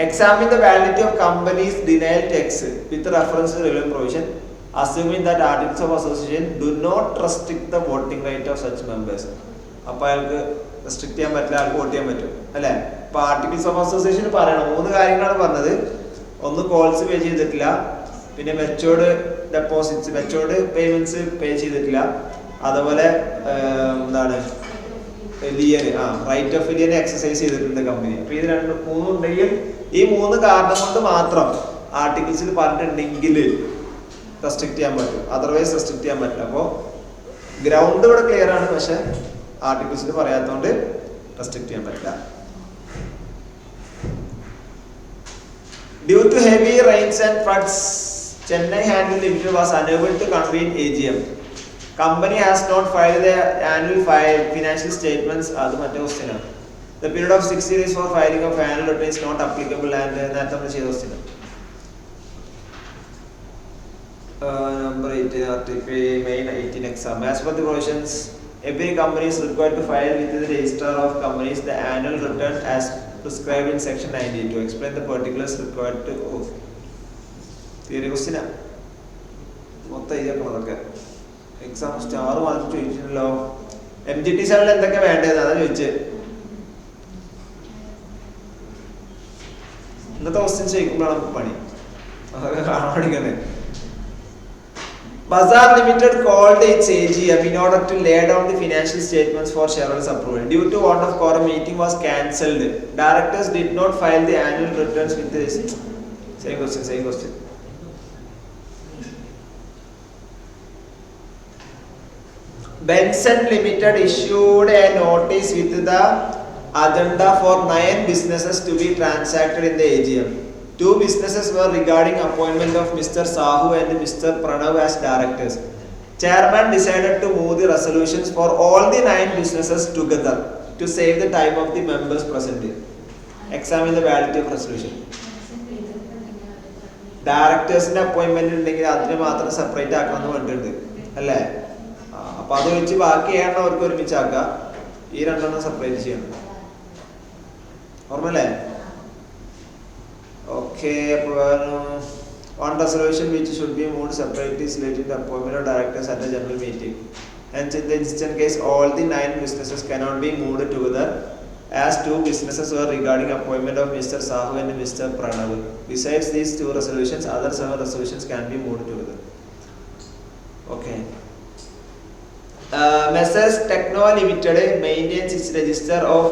Examine the validity of company's denial to X with reference to relevant provision, assuming that articles of association do not restrict the voting right of such members. അപ്പോൾ അയാൾക്ക് restrict ചെയ്യാൻ പറ്റില്ല, അയാൾക്ക് vote ചെയ്യാൻ പറ്റും അല്ലേ? അപ്പോൾ ആർട്ടിക്കിൾസ് ഓഫ് അസോസിയേഷൻ പറയണം. 3 കാര്യങ്ങളാണ് പറഞ്ഞത്. ഒന്ന്, കോൾസ് പേ ചെയ്തിട്ടില്ല, പിന്നെ മെച്ചോർഡ് ഡെപ്പോസിറ്റ്സ്, മെച്ചോർഡ് പേയ്മെന്റ്സ് പേ ചെയ്തിട്ടില്ല, അതുപോലെ എന്താണ് ലിയൻ റൈറ്റ് ഓഫ് ലിയൻ എക്സസൈസ് ചെയ്തിട്ടുണ്ട് കമ്പനി. അപ്പോൾ ഇത് 3 ഉണ്ടെങ്കിൽ ഈ 3 കാരണം കൊണ്ട് മാത്രം ആർട്ടിക്കിൾസിൽ പറഞ്ഞിട്ടുണ്ടെങ്കിൽ റെസ്ട്രിക്ട് ചെയ്യാൻ പറ്റും, അതർവൈസ് റെസ്ട്രിക്ട് ചെയ്യാൻ പറ്റില്ല. അപ്പോൾ ഗ്രൗണ്ട് ഇവിടെ ക്ലിയർ ആണ്, പക്ഷെ ആർട്ടിക്കിൾസിൽ പറയാത്തതുകൊണ്ട് റെസ്ട്രിക്ട് ചെയ്യാൻ പറ്റില്ല. Due to heavy rains and floods, Chennai Handle Limited was unable to convene AGM. Company has not filed the annual financial statements. അത് മറ്റേ ക്വസ്റ്റ്യൻ ആണ്. The period of 60 days for filing of annual return is not applicable and നേരത്തെ നമ്മൾ ചെയ്ത question. Number 18 RTP main 18 exam. As per the provisions, every company is required to file with the registrar of companies the annual return as prescribed in section 90 to explain the particulars required to theory question. മൊത്തം ഇതൊക്കെ exam star mark ചോദിച്ചിട്ടുണ്ടല്ലോ. MGT7 എന്തൊക്കെ വേണ്ടത് അതാണ് ചോദിച്ചത്. ഇന്നത്തെ question ചോദിക്കുമ്പോഴാണ് നമുക്ക് പണി, അതൊക്കെ കാണാൻ പഠിക്കണ്ടേ. Bazaar Limited called its AGM in order to lay down the financial statements for shareholders' approval. Due to want of quorum, meeting was cancelled. Directors did not file the annual returns with this. Same question. Benson Limited issued a notice with the agenda for 9 businesses to be transacted in the AGM. 2 businesses were regarding appointment of Mr. Sahu and Mr. Pranav as directors. Chairman decided to move the resolutions for all the 9 businesses together to save the time of the members present. Examine the validity of resolution. Directors appointment ഉണ്ടെങ്കിൽ അതിനെ മാത്രം separate ആക്കണമെന്ന് പറഞ്ഞിട്ടുണ്ട് അല്ലേ? അപ്പോൾ അത് വെച്ച് ബാക്കി 7 അവർക്ക് ഒരുമിച്ചാക്കാം, ഈ 2 സെപ്പറേറ്റ് ചെയ്യണം. ഓർമ്മല്ലേ? Okay, one resolution which should be moved separately is related to appointment of directors at the general meeting. Hence, in the instant case, all the 9 businesses cannot be moved together as two businesses were regarding appointment of Mr. Sahu and Mr. Pranav. Besides these two resolutions, other 7 resolutions can be moved together. Okay. Messrs. Techno Limited maintains its register of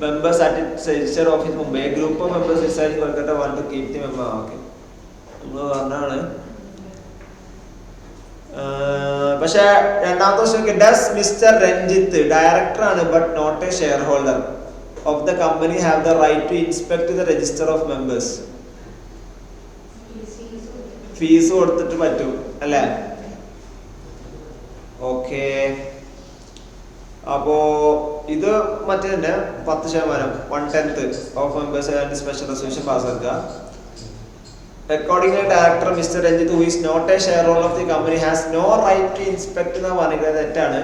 members at its register office Mumbai. A group of members residing in Kolkata want to keep the member. Okay. പക്ഷേ രണ്ടാമത്തെ question does mister Ranjith director ആണ് but not a share holder of the company have the right to inspect the register of members? Fees കൊടുത്തിട്ട് പറ്റും അല്ലേ? Okay. അപ്പോ ഇത് മറ്റേ തന്നെ 10%, 1/10 of members and special resolution പാസ്സാക്കുക. Accordingly, director Mr. Ranjit, who is not a shareholder of the company, has no right to inspect എന്ന് പറഞ്ഞിട്ട് തെറ്റാണ്.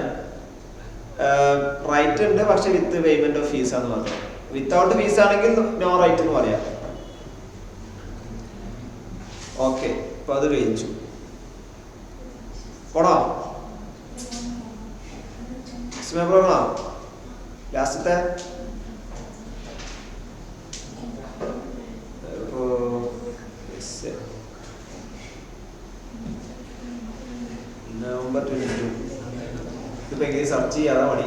റൈറ്റ് ഉണ്ട്, പക്ഷെ വിത്ത് പേയ്മെന്റ് ഓഫ് ഫീസ് ആണെന്ന് മാത്രം. വിത്തൗട്ട് ഫീസ് ആണെങ്കിൽ നോ റൈറ്റ് എന്ന് പറയാം. ഓക്കെ, അപ്പൊ അത് കഴിച്ചു. പോണോ? ലാസ്റ്റത്തെ November 22. ഇതിപ്പോ എങ്ങനെ സെർച്ച് ചെയ്യാതെ മതി.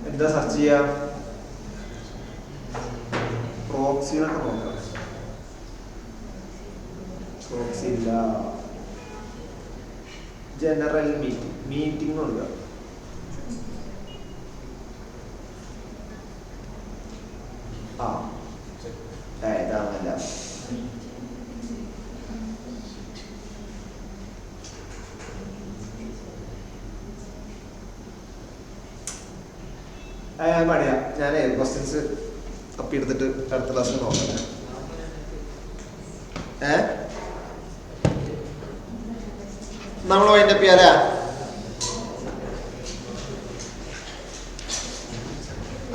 എന്താ സെർച്ച് ചെയ്യാ? പ്രോക്സിനൊക്കെ നോക്കാം. പ്രോക്സി ഇല്ല. ജനറൽ മീറ്റിംഗ് കൊടുക്കാം. ഇതാണല്ല. മടിയാ, ഞാൻ ക്വസ്റ്റ്യൻസ് തപ്പി എടുത്തിട്ട് അടുത്ത ക്ലാസ്സിൽ നോക്കാം. നമ്മൾ വൈൻഡപ്പ് ചെയ്യാലേ?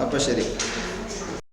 അപ്പൊ ശരി.